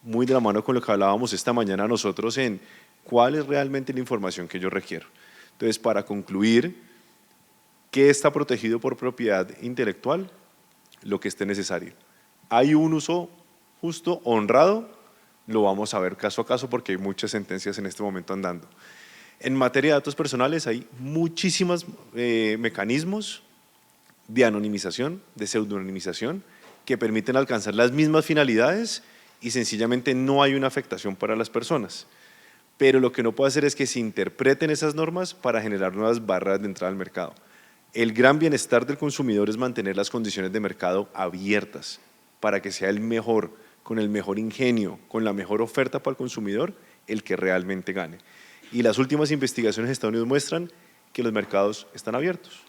muy de la mano con lo que hablábamos esta mañana nosotros en cuál es realmente la información que yo requiero. Entonces, para concluir, ¿qué está protegido por propiedad intelectual? Lo que esté necesario. ¿Hay un uso justo, honrado? Lo vamos a ver caso a caso porque hay muchas sentencias en este momento andando. En materia de datos personales hay muchísimos mecanismos de anonimización, de pseudonimización, que permiten alcanzar las mismas finalidades y sencillamente no hay una afectación para las personas. Pero lo que no puede hacer es que se interpreten esas normas para generar nuevas barreras de entrada al mercado. El gran bienestar del consumidor es mantener las condiciones de mercado abiertas para que sea el mejor, con el mejor ingenio, con la mejor oferta para el consumidor, el que realmente gane. Y las últimas investigaciones de Estados Unidos muestran que los mercados están abiertos.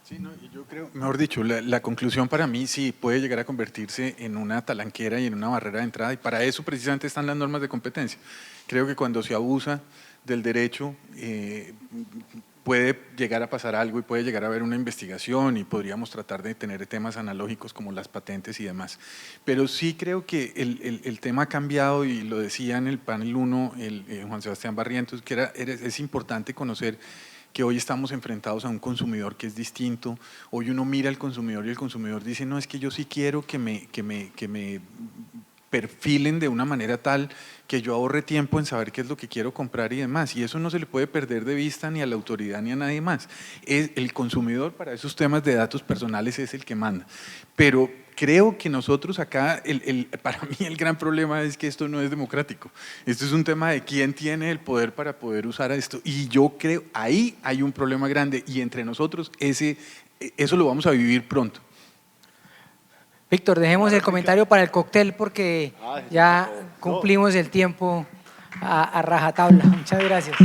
Sí, no, yo creo, mejor dicho, la conclusión para mí sí puede llegar a convertirse en una talanquera y en una barrera de entrada, y para eso precisamente están las normas de competencia. Creo que cuando se abusa del derecho puede llegar a pasar algo y puede llegar a haber una investigación y podríamos tratar de tener temas analógicos como las patentes y demás. Pero sí creo que el tema ha cambiado y lo decía en el panel 1 Juan Sebastián Barrientos, que es importante conocer que hoy estamos enfrentados a un consumidor que es distinto. Hoy uno mira al consumidor y el consumidor dice, no, es que yo sí quiero que me perfilen de una manera tal que yo ahorre tiempo en saber qué es lo que quiero comprar y demás. Y eso no se le puede perder de vista ni a la autoridad ni a nadie más. El consumidor para esos temas de datos personales es el que manda. Pero creo que nosotros acá, para mí el gran problema es que esto no es democrático. Esto es un tema de quién tiene el poder para poder usar esto. Y yo creo, ahí hay un problema grande y entre nosotros eso lo vamos a vivir pronto. Víctor, dejemos el comentario para el cóctel porque ya cumplimos el tiempo a rajatabla. Muchas gracias.